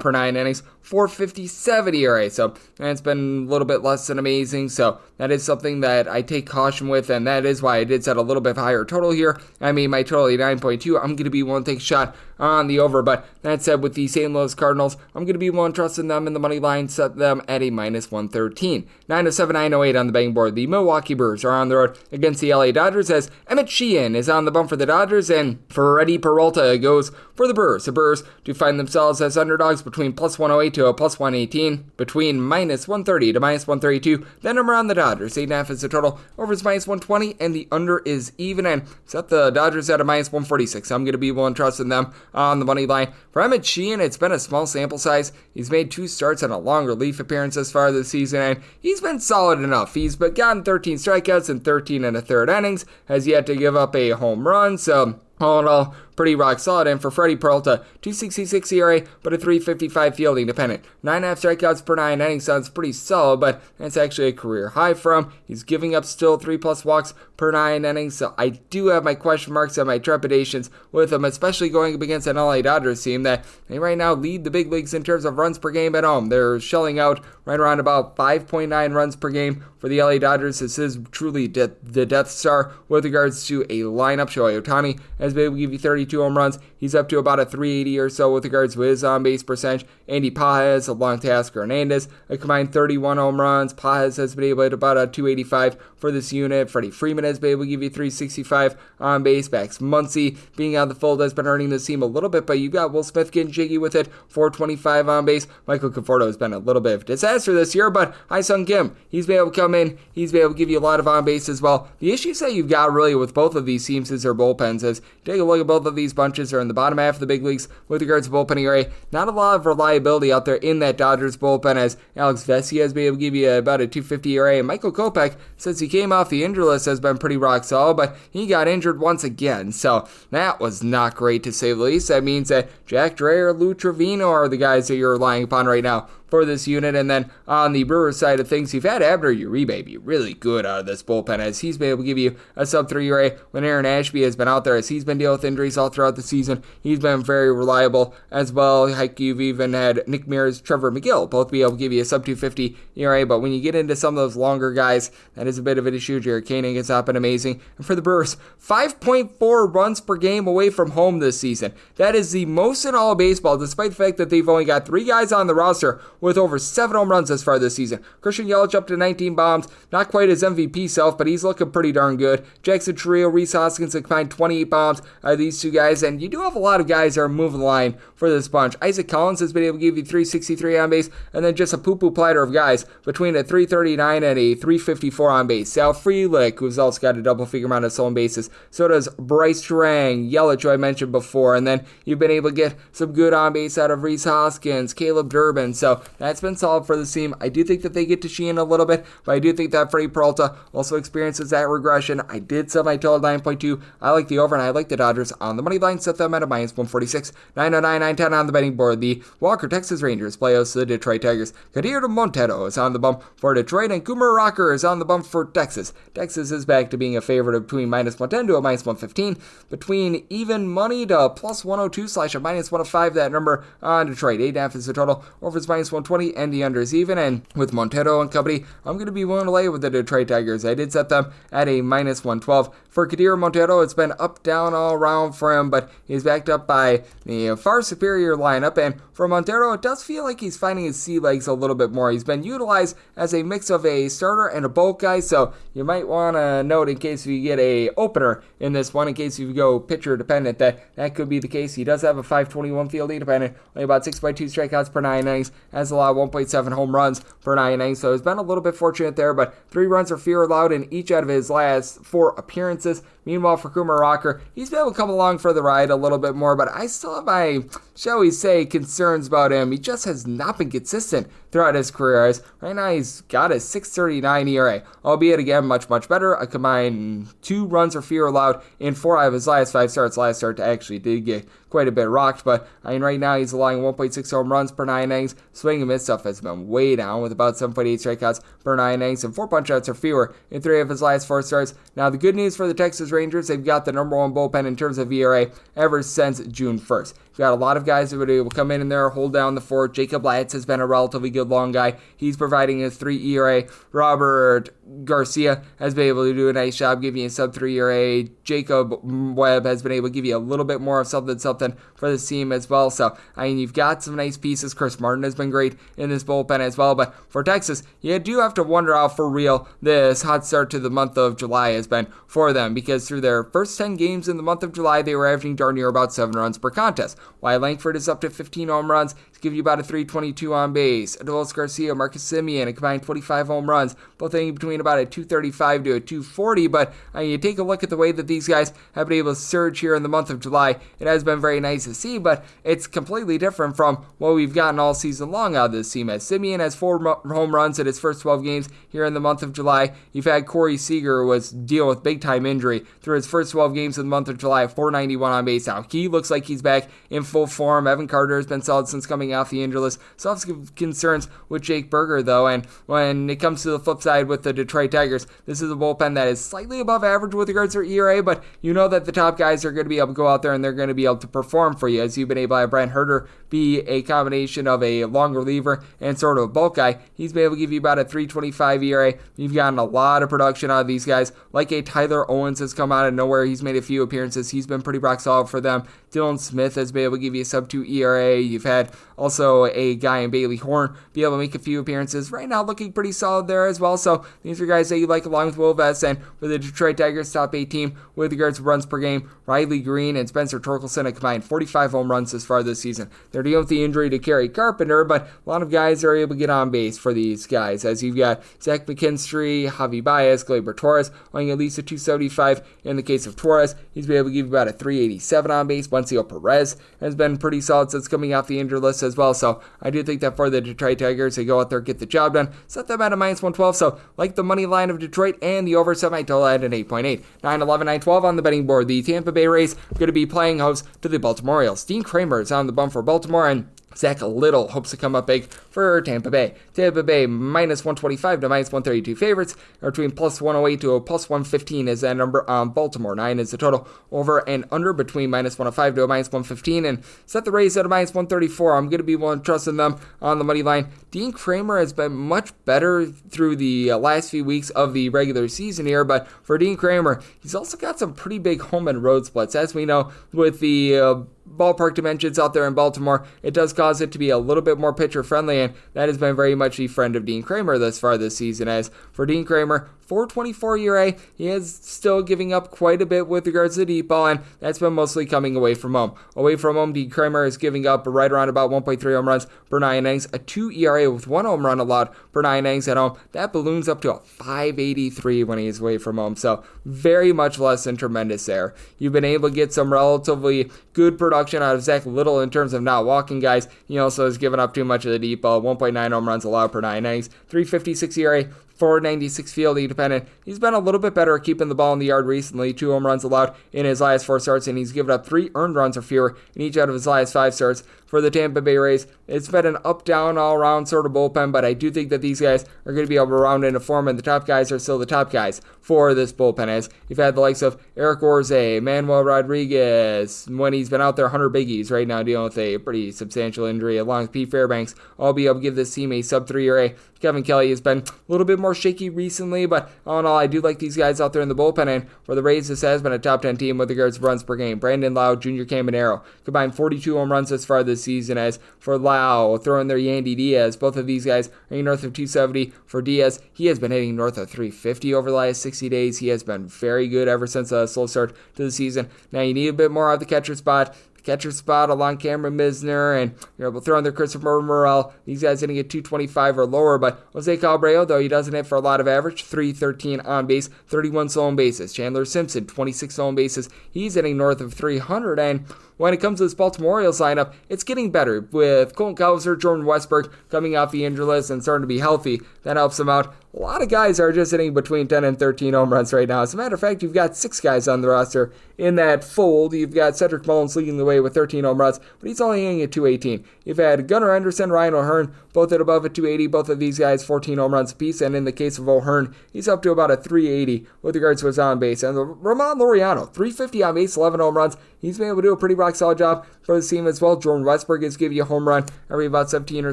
F: per 9 innings, 4.57 ERA. So it's been a little bit less than amazing. So that is something that I take caution with, and that is why I did set a little bit higher total here. I mean, my total at 9.2. I'm going to be one take shot on the over. But that said, with the St. Louis Cardinals, I'm going to be one trusting them in the money line, set them at a minus 113. 907, 908 on the betting board. The Milwaukee Brewers are on the road against the LA Dodgers as Emmett Sheehan is on the bump for the Dodgers, and Freddie Peralta goes for the Brewers. The Brewers do find themselves as underdogs between plus 108 to a plus 118, between minus 130 to minus 132. That number on the Dodgers, 8.5 is the total. Over is minus 120, and the under is even, and set the Dodgers at a minus 146. I'm going to be one trusting them on the money line. For Emmett Sheehan, it's been a small sample size. He's made 2 starts and a long relief appearance thus far this season, and he's been solid enough. He's gotten 13 strikeouts in 13 1/3 innings, has yet to give up a home run, so all in all, pretty rock solid. And for Freddie Peralta, 2.66 ERA, but a 3.55 fielding dependent. 9.5 strikeouts per 9 innings sounds pretty solid, but that's actually a career high for him. He's giving up still 3+ walks per 9 innings, so I do have my question marks and my trepidations with him, especially going up against an LA Dodgers team that they right now lead the big leagues in terms of runs per game at home. They're shelling out right around about 5.9 runs per game for the LA Dodgers. This is truly the Death Star with regards to a lineup. Shohei Ohtani has been able to give you 32 home runs. He's up to about a 380 or so with regards to his on-base percentage. Andy Pages, along to Oscar Hernandez, a combined 31 home runs. Pages has been able to hit about a 285 for this unit. Freddie Freeman has been able to give you 365 on base. Max Muncy being out of the fold has been hurting this team a little bit, but you got Will Smith getting jiggy with it, 425 on base. Michael Conforto has been a little bit of a disaster this year, but Ha-Seong Kim, he's been able to come in. He's been able to give you a lot of on base as well. The issues that you've got really with both of these teams is their bullpens. As you take a look at both of these bunches, are in the bottom half of the big leagues with regards to bullpen ERA. Not a lot of reliability out there in that Dodgers bullpen, as Alex Vesia has been able to give you about a 250 ERA, and Michael Kopech, since he came off the injury list, has been pretty rock solid, but he got injured once again, so that was not great to say the least. That means that Jack Dreher, Lou Trevino are the guys that you're relying upon right now for this unit. And then on the Brewers side of things, you've had Abner Uribe be really good out of this bullpen, as he's been able to give you a sub-3 ERA when Aaron Ashby has been out there, as he's been dealing with injuries all throughout the season. He's been very reliable as well. Heck, you've even had Nick Mears, Trevor McGill both be able to give you a sub-250 ERA, but when you get into some of those longer guys, that is a bit of an issue. Jared Koenig has not been amazing. And for the Brewers, 5.4 runs per game away from home this season. That is the most in all of baseball, despite the fact that they've only got 3 guys on the roster with over 7 home runs thus far this season. Christian Yelich up to 19 bombs, not quite his MVP self, but he's looking pretty darn good. Jackson Chourio, Rhys Hoskins combined 28 bombs out of these 2 guys, and you do have a lot of guys that are moving the line for this bunch. Isaac Collins has been able to give you 363 on base, and then just a poo-poo platter of guys between a 339 and a 354 on base. Sal Frelick, who's also got a double-figure amount of stolen bases. So does Bryce Terang, Yelich, who I mentioned before, and then you've been able to get some good on base out of Rhys Hoskins, Caleb Durbin, so that's been solid for the team. I do think that they get to Sheehan a little bit, but I do think that Freddie Peralta also experiences that regression. I did set my total 9.2. I like the over, and I like the Dodgers on the money line. Set them at a minus 146. 909, 910 on the betting board. The Walker Texas Rangers play host to the Detroit Tigers. Kadir Montero is on the bump for Detroit, and Coomer Rocker is on the bump for Texas. Texas is back to being a favorite of between minus 110 to a minus 115. Between even money to plus 102 / a minus 105, that number on Detroit. 8.5 is the total. Over is minus 120, and the under is even. And with Montero and company, I'm going to be willing to lay with the Detroit Tigers. I did set them at a minus 112. For Kadir Montero, it's been up, down, all around for him, but he's backed up by the far superior lineup. And for Montero, it does feel like he's finding his sea legs a little bit more. He's been utilized as a mix of a starter and a bulk guy, so you might want to note, in case you get a opener in this one, in case you go pitcher dependent, that could be the case. He does have a 521 fielding dependent, only about 6.2 strikeouts per 9 innings, has allowed 1.7 home runs per 9 innings, so he's been a little bit fortunate there, but 3 runs or fewer allowed in each out of his last 4 appearances. Meanwhile, for Coomer Rocker, he's been able to come along for the ride a little bit more, but I still have my, shall we say, concerns about him. He just has not been consistent throughout his career. As right now, he's got a 6.39 ERA, albeit again much better. A combined 2 runs or fewer allowed in 4 out of his last 5 starts. Last start actually did get quite a bit rocked, but right now he's allowing 1.6 home runs per 9 innings. Swing and miss stuff has been way down with about 7.8 strikeouts per 9 innings and 4 punch-outs or fewer in 3 of his last 4 starts. Now the good news for the Texas Rangers, they've got the number 1 bullpen in terms of ERA ever since June 1st. You've got a lot of guys who will come in there, hold down the fort. Jacob Latz has been a relatively good long guy. He's providing a 3 ERA. Robert Garcia has been able to do a nice job giving you a sub-3 ERA. Jacob Webb has been able to give you a little bit more of something for this team as well. So, you've got some nice pieces. Chris Martin has been great in this bullpen as well. But for Texas, you do have to wonder how for real this hot start to the month of July has been for them, because through their first 10 games in the month of July, they were averaging darn near about 7 runs per contest. While Langford is up to 15 home runs, he's giving you about a 322 on base. Adolis Garcia, Marcus Semien, a combined 25 home runs, both hitting between about a 235 to a 240. But you take a look at the way that these guys have been able to surge here in the month of July. It has been very nice to see, but it's completely different from what we've gotten all season long out of this team. As Semien has 4 home runs in his first 12 games here in the month of July. You've had Corey Seager, who was dealing with big-time injury through his first 12 games in the month of July, 491 on base. Now, he looks like he's back in full form. Evan Carter has been solid since coming off the injury list. So I have some concerns with Jake Berger, though, and when it comes to the flip side with the Detroit Tigers, this is a bullpen that is slightly above average with regards to ERA, but you know that the top guys are going to be able to go out there and they're going to be able to perform for you, as you've been able to have Brent Herter be a combination of a long reliever and sort of a bulk guy. He's been able to give you about a 3.25 ERA. You've gotten a lot of production out of these guys, like a Tyler Owens has come out of nowhere. He's made a few appearances. He's been pretty rock solid for them. Dylan Smith has been able to give you a sub-2 ERA. You've had also a guy in Bailey Horn be able to make a few appearances. Right now looking pretty solid there as well. So these are guys that you like along with Will Vest. And for the Detroit Tigers, top 8 team with regards to runs per game, Riley Green and Spencer Torkelson have combined 45 home runs this far this season. They're dealing with the injury to Kerry Carpenter, but a lot of guys are able to get on base for these guys, as you've got Zach McKinstry, Javi Baez, Gleyber Torres, owing at least a 275. In the case of Torres, he's been able to give you about a 387 on base. Wencio Perez has been pretty solid since coming off the injured list as well. So I do think that for the Detroit Tigers, they go out there, get the job done, set them at a minus 112. So like the money line of Detroit and the over semi-total at an 8.8. 9-11, 9-12 on the betting board. The Tampa Bay Rays are going to be playing host to the Baltimore Orioles. Dean Kramer is on the bump for Baltimore, and Zach Little hopes to come up big for Tampa Bay. Tampa Bay minus 125 to minus 132 favorites, or between plus 108 to a plus 115 is that number on Baltimore. 9 is the total. Over and under between minus 105 to a minus 115, and set the Rays at a minus 134. I'm going to be one trusting them on the money line. Dean Kramer has been much better through the last few weeks of the regular season here, but for Dean Kramer, he's also got some pretty big home and road splits. As we know, with the ballpark dimensions out there in Baltimore, it does cause it to be a little bit more pitcher friendly, and that has been very much the friend of Dean Kramer thus far this season. As for Dean Kramer, 4.24 ERA, he is still giving up quite a bit with regards to the deep ball, and that's been mostly coming away from home. Away from home, Dean Kramer is giving up right around about 1.3 home runs per 9 innings, a 2 ERA with 1 home run allowed per 9 innings at home. That balloons up to a 5.83 when he is away from home, so very much less than tremendous there. You've been able to get some relatively good production out of Zach Little in terms of not walking guys. He also has given up too much of the deep ball, 1.9 home runs allowed per 9 innings, 3.56 ERA, 496 fielding dependent. He's been a little bit better at keeping the ball in the yard recently. 2 home runs allowed in his last 4 starts, and he's given up 3 earned runs or fewer in each out of his last 5 starts. For the Tampa Bay Rays, it's been an up-down, all-around sort of bullpen, but I do think that these guys are going to be able to round into form, and the top guys are still the top guys for this bullpen. As you've had the likes of Eric Orze, Manuel Rodriguez, when he's been out there, Hunter Biggies right now dealing with a pretty substantial injury, along with Pete Fairbanks, all be able to give this team a sub-3 ERA. Kevin Kelly has been a little bit more shaky recently, but all in all, I do like these guys out there in the bullpen, and for the Rays, this has been a top 10 team with regards to runs per game. Brandon Lau, Junior Caminero, combined 42 home runs this far this season. As for Lau, throwing their Yandy Diaz, both of these guys are north of 270. For Diaz, he has been hitting north of 350 over the last 60 days. He has been very good ever since a slow start to the season. Now, you need a bit more out of the catcher spot. catcher spot along Cameron Misner, and you're able to throw in there Christopher Morel. These guys hitting at 225 or lower, but Jose Cabrera, though he doesn't hit for a lot of average, 313 on base, 31 stolen bases. Chandler Simpson, 26 stolen bases. He's hitting north of 300, and when it comes to this Baltimore Orioles lineup, it's getting better with Colton Cowser, Jordan Westburg coming off the injury list and starting to be healthy. That helps them out. A lot of guys are just hitting between 10 and 13 home runs right now. As a matter of fact, you've got 6 guys on the roster in that fold. You've got Cedric Mullins leading the way with 13 home runs, but he's only hitting at 218. You've had Gunnar Henderson, Ryan O'Hearn, both at above a 280. Both of these guys 14 home runs apiece, and in the case of O'Hearn, he's up to about a 380 with regards to his on base. And Ramon Laureano, 350 on base, 11 home runs. He's been able to do a pretty rock solid job for the team as well. Jordan Westburg is giving you a home run every about 17 or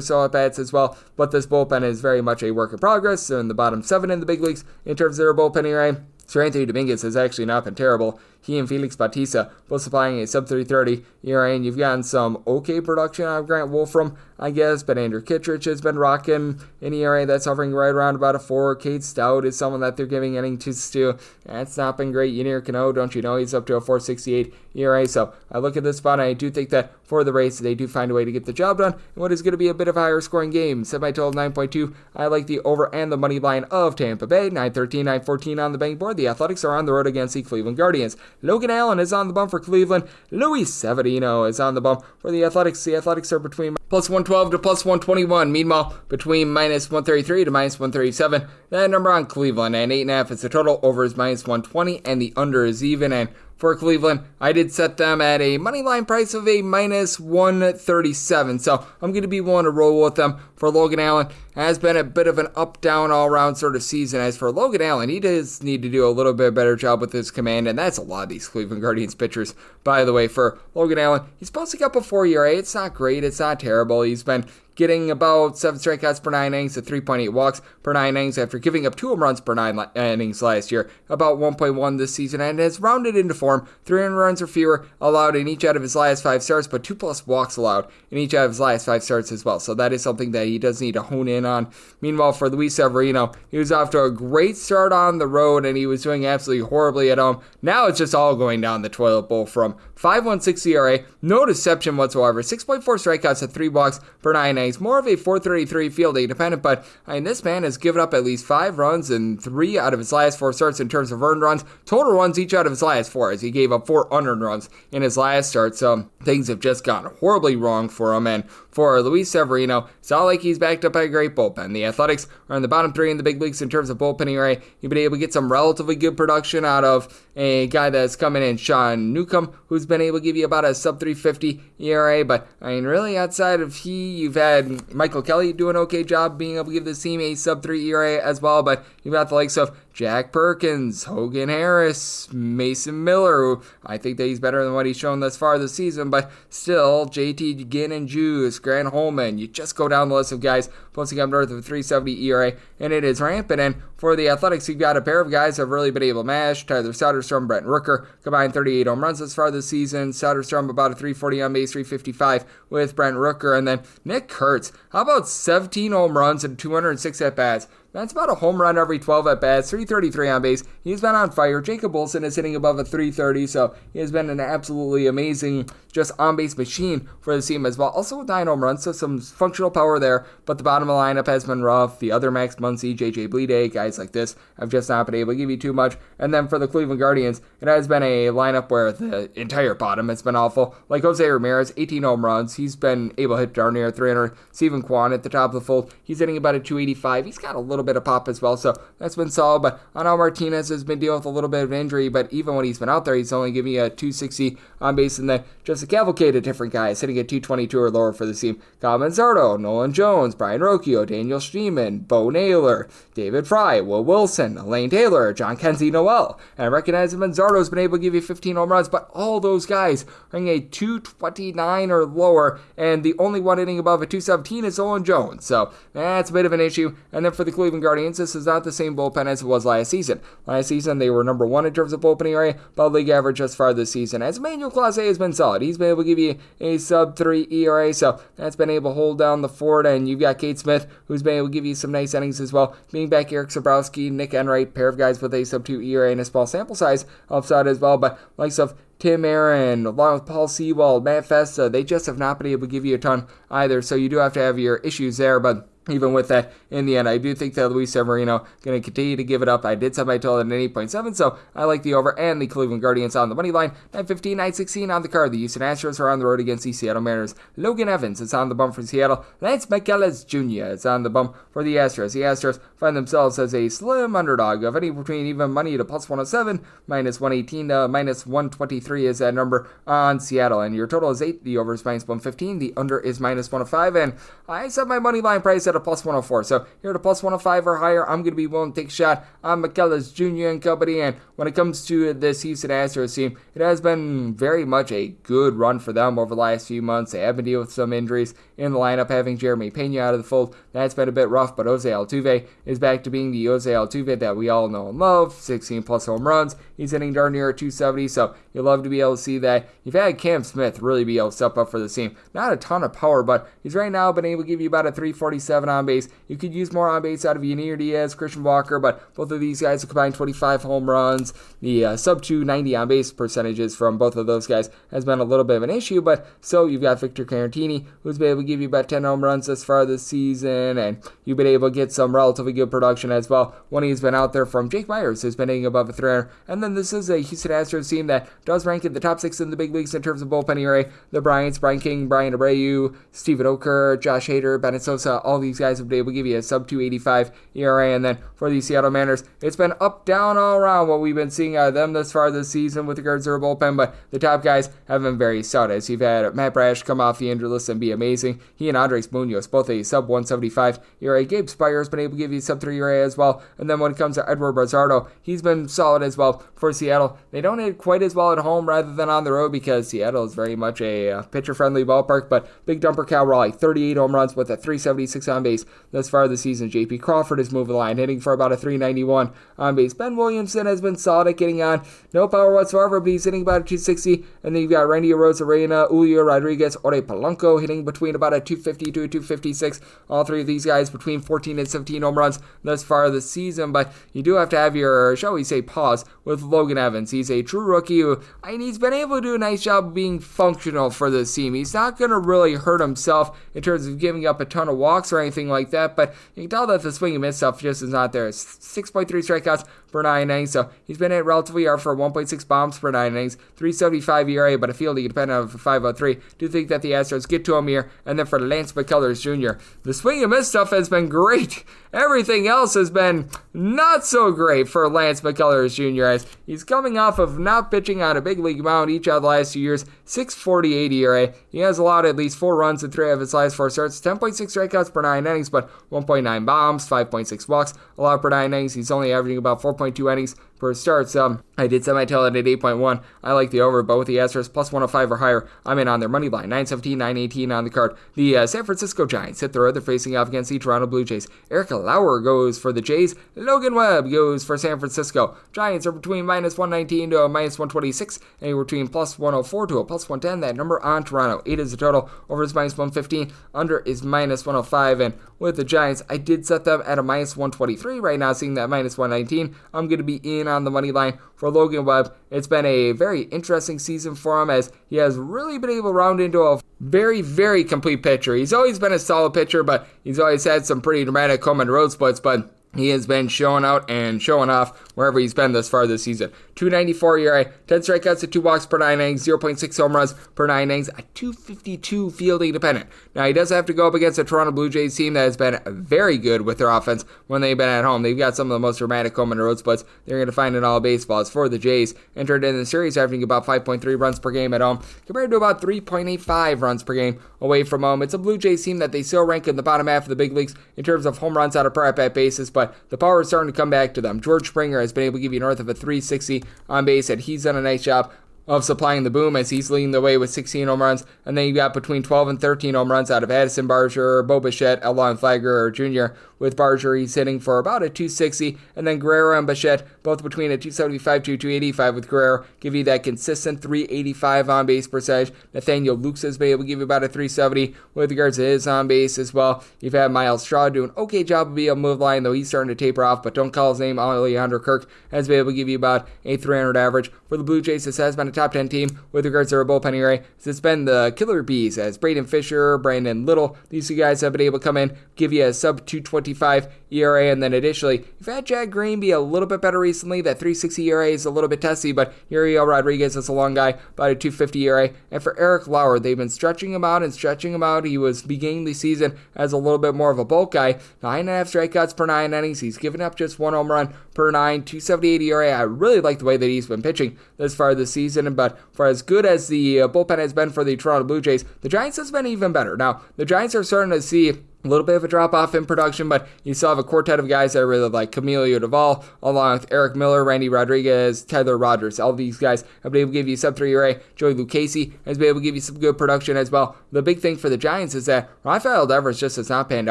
F: so at bats as well, but this bullpen is very much a work in progress. They're in the bottom 7 in the big leagues in terms of their bullpen ERA. Sir Anthony Dominguez has actually not been terrible. He and Felix Bautista both supplying a sub-330 ERA, and you've gotten some okay production out of Grant Wolfram, I guess, but Andrew Kittredge has been rocking an ERA that's hovering right around about a 4. Cade Stout is someone that they're giving innings to. That's not been great. Yunier Cano, don't you know, he's up to a 4.68 ERA, so I look at this spot, and I do think that for the Rays, they do find a way to get the job done in what is going to be a bit of a higher scoring game. Semi-total 9.2. I like the over and the money line of Tampa Bay. 913, 914 on the bank board. The Athletics are on the road against the Cleveland Guardians. Logan Allen is on the bump for Cleveland. Luis Severino is on the bump for the Athletics. The Athletics are between plus 112 to plus 121. Meanwhile, between minus 133 to minus 137. That number on Cleveland and 8.5 is the total. Over is minus 120 and the under is even. And for Cleveland, I did set them at a money line price of a minus 137, so I'm going to be willing to roll with them. For Logan Allen, has been a bit of an up-down all-around sort of season. As for Logan Allen, he does need to do a little bit better job with his command, and that's a lot of these Cleveland Guardians pitchers. By the way, for Logan Allen, he's posting up a 4 ERA. It's not great, it's not terrible. He's been getting about 7 strikeouts per 9 innings to 3.8 walks per 9 innings after giving up 2 home runs per 9 innings last year, about 1.1 this season, and has rounded into form. 300 runs or fewer allowed in each out of his last 5 starts, but 2+ walks allowed in each out of his last 5 starts as well. So that is something that he does need to hone in on. Meanwhile, for Luis Severino, he was off to a great start on the road, and he was doing absolutely horribly at home. Now it's just all going down the toilet bowl from 5.16 ERA, no deception whatsoever, 6.4 strikeouts at 3 walks per 9 innings, more of a 433 fielding dependent, but I mean, this man has given up at least 5 runs in 3 out of his last 4 starts in terms of earned runs, total runs each out of his last 4, as he gave up 4 unearned runs in his last start, so things have just gone horribly wrong for him. And for Luis Severino, it's not like he's backed up by a great bullpen. The Athletics are in the bottom 3 in the big leagues in terms of bullpen ERA. You've been able to get some relatively good production out of a guy that's coming in, Sean Newcomb, who's been able to give you about a sub-350 ERA, but I mean, really outside of you've had Michael Kelly do an okay job being able to give this team a sub-3 ERA as well, but you've got the likes of Jack Perkins, Hogan Harris, Mason Miller, who I think that he's better than what he's shown thus far this season, but still, JT Ginn and Juice, Grant Holman, you just go down the list of guys posting up north of a 370 ERA, and it is rampant. And for the Athletics, you've got a pair of guys that have really been able to mash. Tyler Soderstrom, Brent Rooker, combined 38 home runs thus far this season. Soderstrom about a 340 on base, 355 with Brent Rooker. And then Nick Kurtz, how about 17 home runs and 206 at-bats? That's about a home run every 12 at-bats, 333 on base. He's been on fire. Jacob Olsen is hitting above a 330, so he has been an absolutely amazing just on-base machine for the team as well. Also with 9 home runs, so some functional power there, but the bottom of the lineup has been rough. The other Max Muncy, JJ Bleday, guys like this have just not been able to give you too much. And then for the Cleveland Guardians, it has been a lineup where the entire bottom has been awful. Like Jose Ramirez, 18 home runs. He's been able to hit darn near 300. Steven Kwan at the top of the fold, he's hitting about a 285. He's got a little bit of pop as well, so that's been solid. But Anel Martinez has been dealing with a little bit of injury, but even when he's been out there, he's only giving you a 260 on base, and then just a cavalcade of different guys hitting at 222 or lower for the team. Kyle Manzardo, Nolan Jones, Brian Rocchio, Daniel Streeman, Bo Naylor, David Fry, Will Wilson, Elaine Taylor, John Kenzie Noel. And I recognize that Manzardo's been able to give you 15 home runs, but all those guys are hitting a 229 or lower, and the only one hitting above a 217 is Nolan Jones, so that's a bit of an issue. And then for the Cleveland Guardians, this is not the same bullpen as it was last season. Last season, they were number 1 in terms of bullpen ERA, but league average thus far this season. As Emmanuel Clase has been solid. He's been able to give you a sub-3 ERA, so that's been able to hold down the fort. And you've got Kate Smith, who's been able to give you some nice innings as well. Being back, Eric Sabrowski, Nick Enright, pair of guys with a sub-2 ERA and a small sample size helps out as well. But likes of Tim Aaron, along with Paul Sewald, Matt Festa, they just have not been able to give you a ton either, so you do have to have your issues there, but even with that, in the end, I do think that Luis Severino going to continue to give it up. I did set my total at an 8.7, so I like the over, and the Cleveland Guardians on the money line. 9:15, 9:16 on the card. The Houston Astros are on the road against the Seattle Mariners. Logan Evans is on the bump for Seattle. Lance McCullers Jr. is on the bump for the Astros. The Astros find themselves as a slim underdog of any between even money to plus 107, minus 118 to minus 123 is that number on Seattle. And your total is 8. The over is minus 115. The under is minus 105. And I set my money line price at a plus 104. So here at a plus 105 or higher, I'm going to be willing to take a shot on McCullers Jr. and company. And when it comes to this Houston Astros team, it has been very much a good run for them over the last few months. They have been dealing with some injuries in the lineup, having Jeremy Pena out of the fold. That's been a bit rough, but Jose Altuve is back to being the Jose Altuve that we all know and love. 16 plus home runs. He's hitting darn near at 270, so you'll love to be able to see that. You've had Cam Smith really be able to step up for the team. Not a ton of power, but he's right now been able to give you about a 347 on base. You could use more on base out of Yanier Diaz, Christian Walker, but both of these guys have combined 25 home runs. The sub 290 on base percentages from both of those guys has been a little bit of an issue, but so you've got Victor Caratini, who's been able to give you about 10 home runs thus far this season, and you've been able to get some relatively good production as well when he's been out there from Jake Myers, who's been hitting above a 300. And then this is a Houston Astros team that does rank in the top 6 in the big leagues in terms of bullpen ERA. The Bryants, Brian King, Brian Abreu, Steven Oker, Josh Hader, Bennett Sosa, all these guys have been able to give you a sub 285 ERA. And then for the Seattle Mariners, it's been up, down, all around what we've been seeing out of them thus far this season with regards to their bullpen, but the top guys have been very stout, as you've had Matt Brash come off the injured list and be amazing. He and Andres Munoz, both a sub 175 ERA. Gabe Spire has been able to give you sub 3 ERA as well. And then when it comes to Edward Bazardo, he's been solid as well for Seattle. They don't hit quite as well at home rather than on the road because Seattle is very much a pitcher-friendly ballpark, but Big Dumper Cal Raleigh, 38 home runs with a 376 on base thus far this season. J.P. Crawford is moving the line, hitting for about a 391 on base. Ben Williamson has been solid at getting on. No power whatsoever, but he's hitting about a 260. And then you've got Randy Arozarena, Julio Rodriguez, Ore Polanco hitting between about a 250 to a 256. All three of these guys between 14 and 17 home runs thus far this season, but you do have to have your, shall we say, pause with Logan Evans. He's a true rookie and he's been able to do a nice job of being functional for this team. He's not going to really hurt himself in terms of giving up a ton of walks or anything like that, but you can tell that the swing and miss stuff just is not there. It's 6.3 strikeouts per 9 innings, so he's been at relatively hard for 1.6 bombs per 9 innings, 375 ERA, but a fielding dependent on 503. Do think that the Astros get to him here, and then for Lance McCullers Jr., the swing and miss stuff has been great. Everything else has been not so great for Lance McCullers Jr. as he's coming off of not pitching on a big league mound each of the last 2 years, 6.48 ERA. He has allowed at least 4 runs in 3 of his last 4 starts, 10.6 strikeouts per 9 innings, but 1.9 bombs, 5.6 walks allowed per 9 innings. He's only averaging about 4.2 innings per start. So I did set my tail at 8.1. I like the over, but with the Astros plus 105 or higher, I'm in on their money line. 9:17, 9:18 on the card. The San Francisco Giants hit the road. They're facing off against the Toronto Blue Jays. Eric Lauer goes for the Jays. Logan Webb goes for San Francisco. Giants are between minus 119 to a minus 126, and you're between plus 104 to a plus 110. That number on Toronto. 8 is the total. Over is minus 115. Under is minus 105. And with the Giants, I did set them at a minus 123. Right now, seeing that minus 119, I'm going to be in on the money line for Logan Webb. It's been a very interesting season for him as he has really been able to round into a very, very complete pitcher. He's always been a solid pitcher, but he's always had some pretty dramatic home and road splits, but he has been showing out and showing off wherever he's been thus far this season. 2.94 ERA, 10 strikeouts to 2 walks per 9 innings, 0.6 home runs per 9 innings, a 252 fielding dependent. Now, he does have to go up against a Toronto Blue Jays team that has been very good with their offense when they've been at home. They've got some of the most dramatic home and road splits they're going to find in all baseballs. For the Jays, entered in the series averaging about 5.3 runs per game at home, compared to about 3.85 runs per game away from home. It's a Blue Jays team that they still rank in the bottom half of the big leagues in terms of home runs out of per at-bat basis, but the power is starting to come back to them. George Springer has been able to give you north of a 360 on base, and he's done a nice job of supplying the boom as he's leading the way with 16 home runs. And then you got between 12 and 13 home runs out of Addison Barger, Bo Bichette, Elon Flagler Jr. With Barger, he's hitting for about a 260. And then Guerrero and Bichette, both between a 275 to 285 with Guerrero, give you that consistent 385 on base percentage. Nathaniel Lukes has been able to give you about a 370 with regards to his on base as well. You've had Miles Straw do an okay job of being able to move line, though he's starting to taper off, but don't call his name. Alejandro Kirk has been able to give you about a 300 average. For the Blue Jays, this has been a top 10 team with regards to their bullpen ERA. It's been the killer bees as Braden Fisher, Brandon Little. These two guys have been able to come in, give you a sub 225 ERA, and then additionally, you've had Jack Green be a little bit better recently. That 360 ERA is a little bit testy, but Uriel Rodriguez is a long guy, about a 250 ERA. And for Eric Lauer, they've been stretching him out. He was beginning the season as a little bit more of a bulk guy. 9.5 strikeouts per 9 innings. He's given up just 1 home run per 9, 278 ERA. I really like the way that he's been pitching this far this season, but for as good as the bullpen has been for the Toronto Blue Jays, the Giants has been even better. Now, the Giants are starting to see a little bit of a drop-off in production, but you still have a quartet of guys that I really like. Camilo Duvall, along with Eric Miller, Randy Rodriguez, Tyler Rogers. All these guys have been able to give you sub-3 ERA. Joey Lucchesi has been able to give you some good production as well. The big thing for the Giants is that Rafael Devers just has not panned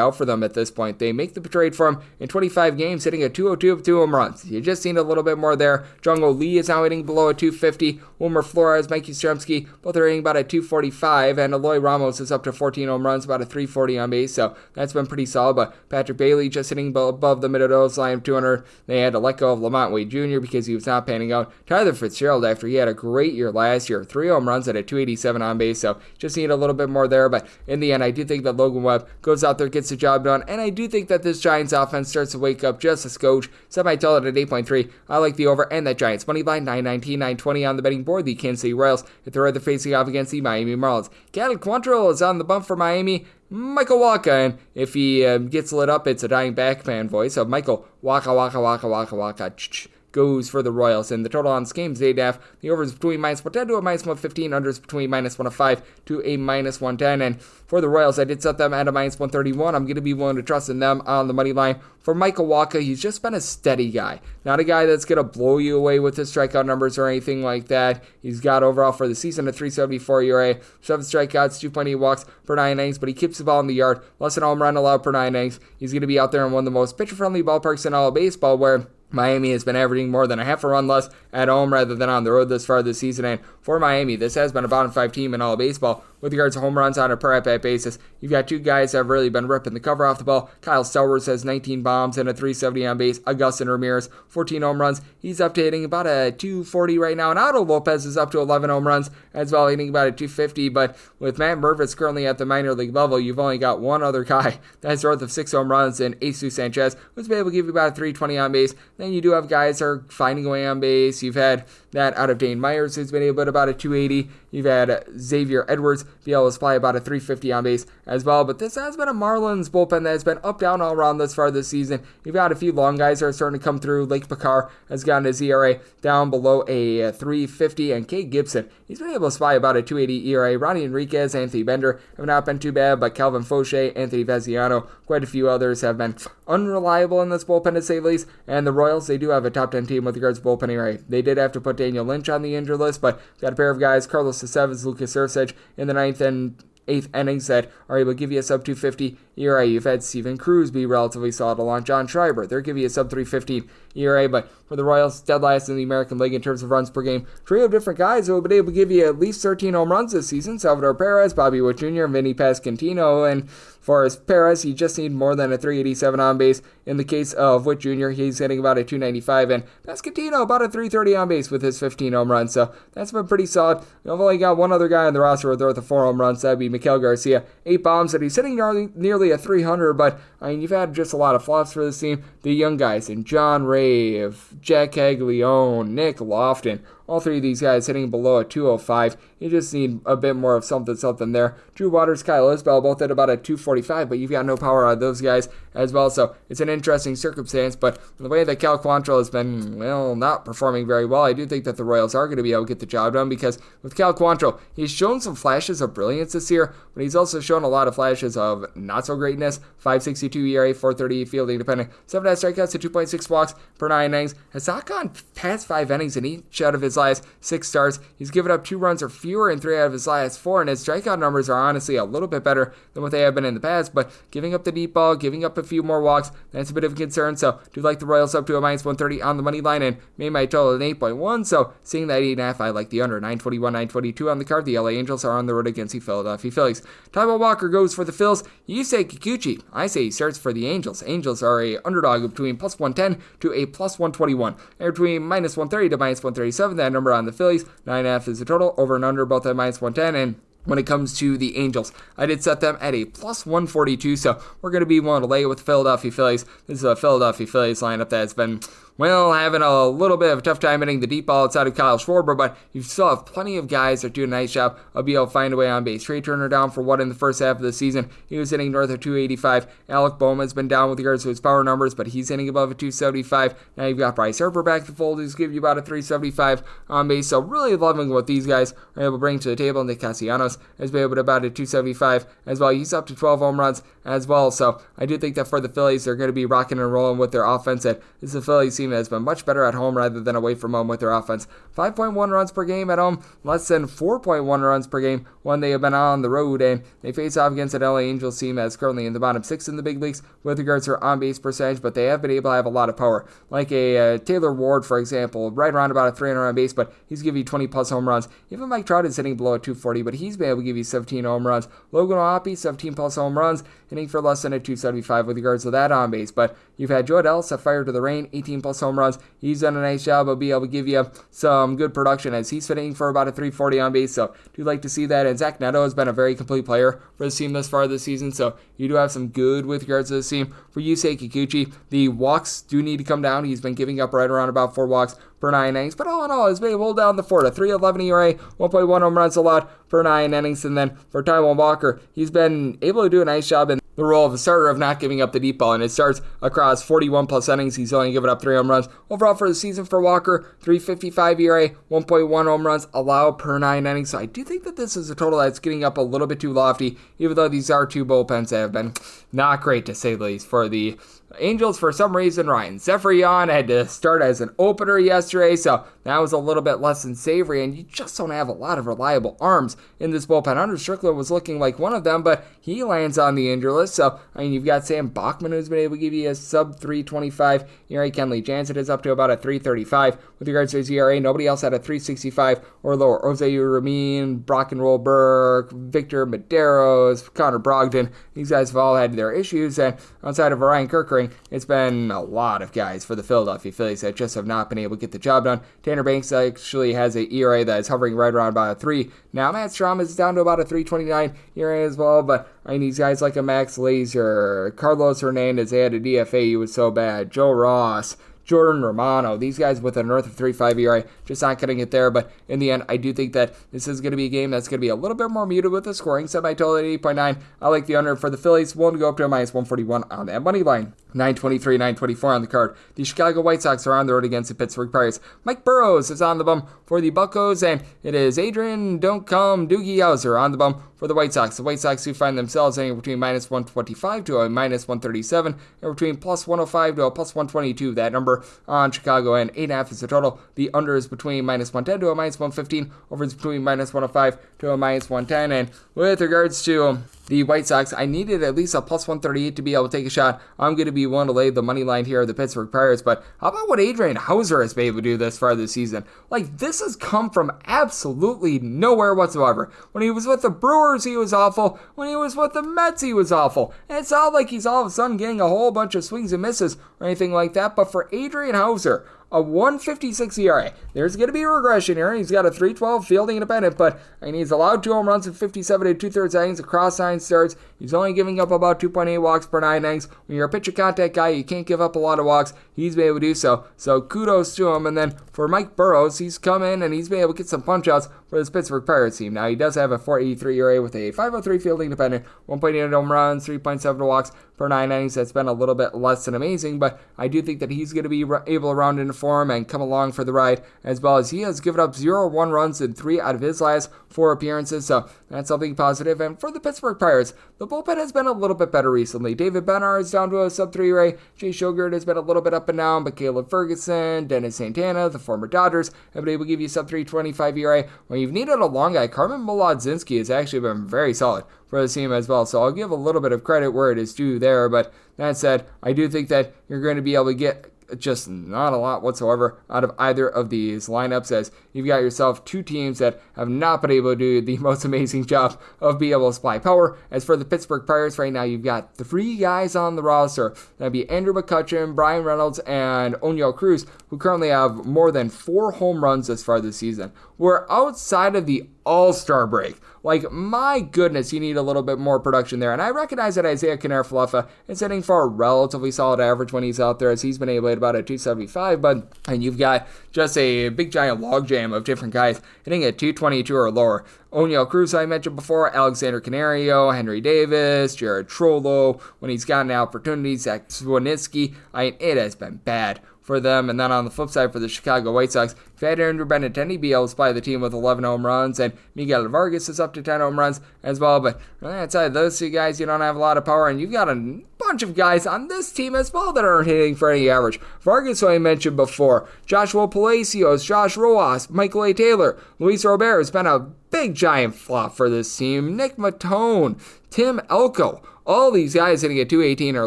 F: out for them at this point. They make the trade for him in 25 games, hitting a 202 of 2 home runs. You just need a little bit more there. Jung-Ho Lee is now hitting below a 250. Wilmer Flores, Mikey Yastrzemski, both are hitting about a 245, and Eloy Ramos is up to 14 home runs, about a 340 on base, so that's been pretty solid. But Patrick Bailey just hitting above the mid-of line of 200. They had to let go of Lamont Wade Jr. because he was not panning out. Tyler Fitzgerald, after he had a great year last year, 3 home runs at a 287 on base, so just need a little bit more there. But in the end, I do think that Logan Webb goes out there, gets the job done, and I do think that this Giants offense starts to wake up just a skosh. Semi-total at 8.3. I like the over and that Giants money line, 919, 920 on the betting board. The Kansas City Royals, if they're either facing off against the Miami Marlins. Cal Quantrill is on the bump for Miami. Michael Wacha, and if he gets lit up, it's a dying backman voice of Michael Wacha, goes for the Royals. And the total on this game is 8.5. The over is between -110 to a -115. Under is between -105 to a -110. And for the Royals, I did set them at a -131. I'm going to be willing to trust in them on the money line. For Michael Wacha, he's just been a steady guy. Not a guy that's going to blow you away with his strikeout numbers or anything like that. He's got overall for the season a 374 ERA, 7 strikeouts, 2.8 walks per 9 innings, but he keeps the ball in the yard. Less than a home run allowed per 9 innings. He's going to be out there in one of the most pitcher-friendly ballparks in all of baseball, where Miami has been averaging more than a half a run less at home rather than on the road this far this season. And for Miami, this has been a bottom 5 team in all of baseball with regards to home runs on a per at-bat basis. You've got 2 guys that have really been ripping the cover off the ball. Kyle Stowers has 19 bombs and a 370 on base. Augustin Ramirez, 14 home runs. He's up to hitting about a 240 right now. And Otto Lopez is up to 11 home runs as well, hitting about a 250. But with Matt Mervis currently at the minor league level, you've only got one other guy that's north of 6 home runs in Jesus Sanchez, who's been able to give you about a 320 on base. Then you do have guys that are finding a way on base. You've had that out of Dane Myers, who's been able to hit about a 280. You've had Xavier Edwards be able to supply about a 350 on base as well. But this has been a Marlins bullpen that has been up, down, all around this far this season. You've got a few long guys that are starting to come through. Lake Picard has gotten his ERA down below a 350. And Kate Gibson, he's been able to supply about a 280 ERA. Ronnie Enriquez, Anthony Bender have not been too bad, but Calvin Fauché, Anthony Veziano, quite a few others have been unreliable in this bullpen to say the least. And the Royals, they do have a top 10 team with regards to bullpen ERA. They did have to put Daniel Lynch on the injured list, but got a pair of guys, Carlos Estevez, Lucas Ursich, in the 9th and 8th innings that are able to give you a sub 250 ERA. You've had Steven Cruz be relatively solid along John Schreiber. They're giving you a sub 350 ERA, but for the Royals, dead last in the American League in terms of runs per game. Trio of different guys who have been able to give you at least 13 home runs this season. Salvador Perez, Bobby Witt Jr., Vinny Pasquantino, and for as Perez, he just needs more than a 387 on base. In the case of Witt Jr., he's hitting about a 295, and Pasquantino about a 330 on base with his 15 home runs, so that's been pretty solid. You've only got one other guy on the roster with north of 4 home runs. That'd be Miguel Garcia, 8 bombs, and he's hitting nearly a 300, but I mean, you've had just a lot of flops for this team. The young guys, and John Rave, Jack Caglione, Nick Lofton, all 3 of these guys hitting below a 205. You just need a bit more of something there. Drew Waters, Kyle Isbell, both at about a 245, but you've got no power out of those guys as well. So it's an interesting circumstance, but the way that Cal Quantrill has been, well, not performing very well, I do think that the Royals are going to be able to get the job done, because with Cal Quantrill, he's shown some flashes of brilliance this year, but he's also shown a lot of flashes of not so greatness. 5.62 ERA, 4.30 fielding depending, 7 strikeouts to 2.6 walks per 9 innings. Has not gone past 5 innings in each out of his last 6 starts. He's given up 2 runs or fewer in 3 out of his last 4, and his strikeout numbers are honestly a little bit better than what they have been in the past, but giving up the deep ball, giving up a few more walks, that's a bit of a concern. So do like the Royals up to a -130 on the money line, and made my total an 8.1, so seeing that 8.5, I like the under. 921, 922 on the card. The LA Angels are on the road against the Philadelphia Phillies. Taijuan Walker goes for the Phils. You say Kikuchi, I say he starts for the Angels. Angels are a underdog between +110 to a +121. They're between -130 to -137. That number on the Phillies, 9.5 is the total. Over and under, both at minus 110. And when it comes to the Angels, I did set them at a plus 142, so we're going to be willing to lay with the Philadelphia Phillies. This is a Philadelphia Phillies lineup that's been, having a little bit of a tough time hitting the deep ball outside of Kyle Schwarber, but you still have plenty of guys that do a nice job of being able to find a way on base. Trey Turner down for what in the first half of the season? He was hitting north of 285. Alec Bowman's been down with regards to his power numbers, but he's hitting above a 275. Now you've got Bryce Harper back to the fold, who's giving you about a 375 on base, so really loving what these guys are able to bring to the table. Nick Castellanos has been able to about a 275 as well. He's up to 12 home runs as well, so I do think that for the Phillies, they're going to be rocking and rolling with their offense, and this is a Phillies team that has been much better at home rather than away from home with their offense. 5.1 runs per game at home, less than 4.1 runs per game when they have been on the road, and they face off against an LA Angels team that's currently in the bottom 6 in the big leagues with regards to their on-base percentage, but they have been able to have a lot of power. Like a Taylor Ward, for example, right around about a 300 on base, but he's giving you 20 plus home runs. Even Mike Trout is hitting below a 240, but he's been able to give you 17 home runs. Logan O'Hoppe, 17 plus home runs, hitting for less than a 275 with regards to that on base, but you've had Joe Adell set fire to the rain, 18 plus home runs. He's done a nice job of being able to give you some good production as he's hitting for about a 340 on base, so do like to see that. And Zach Neto has been a very complete player for this team thus far this season, so you do have some good with regards to this team. For Yusei Kikuchi, the walks do need to come down. He's been giving up right around about 4 walks per 9 innings, but all in all, he's been able to hold down the fort. A 3.11 ERA, 1.1 home runs allowed per 9 innings, and then for Taijuan Walker, he's been able to do a nice job in the role of a starter of not giving up the deep ball, and it starts across 41 plus innings. He's only given up 3 home runs. Overall for the season for Walker, 3.55 ERA, 1.1 home runs allowed per 9 innings, so I do think that this is a total that's getting up a little bit too lofty, even though these are 2 bullpens that have been not great to say the least. For the Angels, for some reason, Ryan Zephyrian had to start as an opener yesterday, so that was a little bit less than savory, and you just don't have a lot of reliable arms in this bullpen. Hunter Strickler was looking like one of them, but he lands on the injury list, so you've got Sam Bachman, who's been able to give you a sub 325 ERA. Kenley Jansen is up to about a 335 with regards to his ERA. Nobody else had a 365 or lower. Jose Ramin, Brockenroll Burke, Victor Medeiros, Connor Brogdon, these guys have all had their issues, and outside of Ryan Kirkering, it's been a lot of guys for the Philadelphia Phillies that just have not been able to get the job done. Tanner Banks actually has an ERA that is hovering right around about a 3. Now Matt Strom is down to about a 3.29 ERA as well, but these guys like a Max Laser, Carlos Hernandez, they had a DFA, he was so bad, Joe Ross, Jordan Romano, these guys with a north of 3.5 ERA, just not cutting it there, but in the end, I do think that this is going to be a game that's going to be a little bit more muted with the scoring, set my total at 8.9. I like the under for the Phillies, willing to go up to a minus 141 on that money line. 923, 924 on the card. The Chicago White Sox are on the road against the Pittsburgh Pirates. Mike Burrows is on the bum for the Buccos, and it is Adrian Don't Come Doogie Howser on the bum for the White Sox. The White Sox do find themselves anywhere between minus 125 to a minus 137, and between plus 105 to a plus 122. That number on Chicago, and 8.5 is the total. The under is between minus 110 to a minus 115. Over is between minus 105 to a minus 110. And with regards to the White Sox, I needed at least a plus 138 to be able to take a shot. I'm going to be willing to lay the money line here of the Pittsburgh Pirates, but how about what Adrian Hauser has been able to do this far this season? Like, this has come from absolutely nowhere whatsoever. When he was with the Brewers, he was awful. When he was with the Mets, he was awful. And it's not like he's all of a sudden getting a whole bunch of swings and misses or anything like that, but for Adrian Hauser, a 1.56 ERA. There's going to be a regression here. He's got a 3.12 fielding independent, but he's allowed 2 home runs in 57 and 2/3 innings across 9 starts. He's only giving up about 2.8 walks per 9 innings. When you're a pitcher contact guy, you can't give up a lot of walks. He's been able to do so. So kudos to him. And then for Mike Burrows, he's come in and he's been able to get some punch outs for this Pittsburgh Pirates team. Now, he does have a 4.83 ERA with a 5.03 fielding independent, 1.8 home runs, 3.7 walks per 9 innings. That's been a little bit less than amazing, but I do think that he's going to be able to round into form and come along for the ride, as well as he has given up 0-1 runs in 3 out of his last 4 appearances, so that's something positive. And for the Pittsburgh Pirates, the bullpen has been a little bit better recently. David Bednar is down to a sub-3 ERA. Jay Shogurt has been a little bit up and down, but Caleb Ferguson, Dennis Santana, the former Dodgers, have been able to give you sub-325 ERA. When you've needed a long guy, Carmen Molodzinski has actually been very solid for the team as well, so I'll give a little bit of credit where it is due there. But that said, I do think that you're going to be able to get just not a lot whatsoever out of either of these lineups, as you've got yourself two teams that have not been able to do the most amazing job of being able to supply power. As for the Pittsburgh Pirates, right now you've got three guys on the roster. That'd be Andrew McCutchen, Brian Reynolds, and Oneil Cruz, who currently have more than 4 home runs thus far this season. We're outside of the All-Star break. Like, my goodness, you need a little bit more production there. And I recognize that Isaiah Kiner-Falefa is hitting for a relatively solid average when he's out there, as he's been able to hit about a 275, and you've got just a big giant logjam of different guys hitting at 222 or lower. Oneil Cruz, I mentioned before, Alexander Canario, Henry Davis, Jared Trollo, when he's gotten opportunities, Zach Swanitsky. It has been bad for them. And then on the flip side, for the Chicago White Sox, you've had Andrew Benintendi be able to supply the team with 11 home runs, and Miguel Vargas is up to 10 home runs as well. But outside of those two guys, you don't have a lot of power, and you've got a bunch of guys on this team as well that aren't hitting for any average. Vargas, who I mentioned before, Joshua Palacios, Josh Rojas, Michael A. Taylor, Luis Robert has been a big giant flop for this team. Nick Matone, Tim Elko, all these guys hitting at 218 or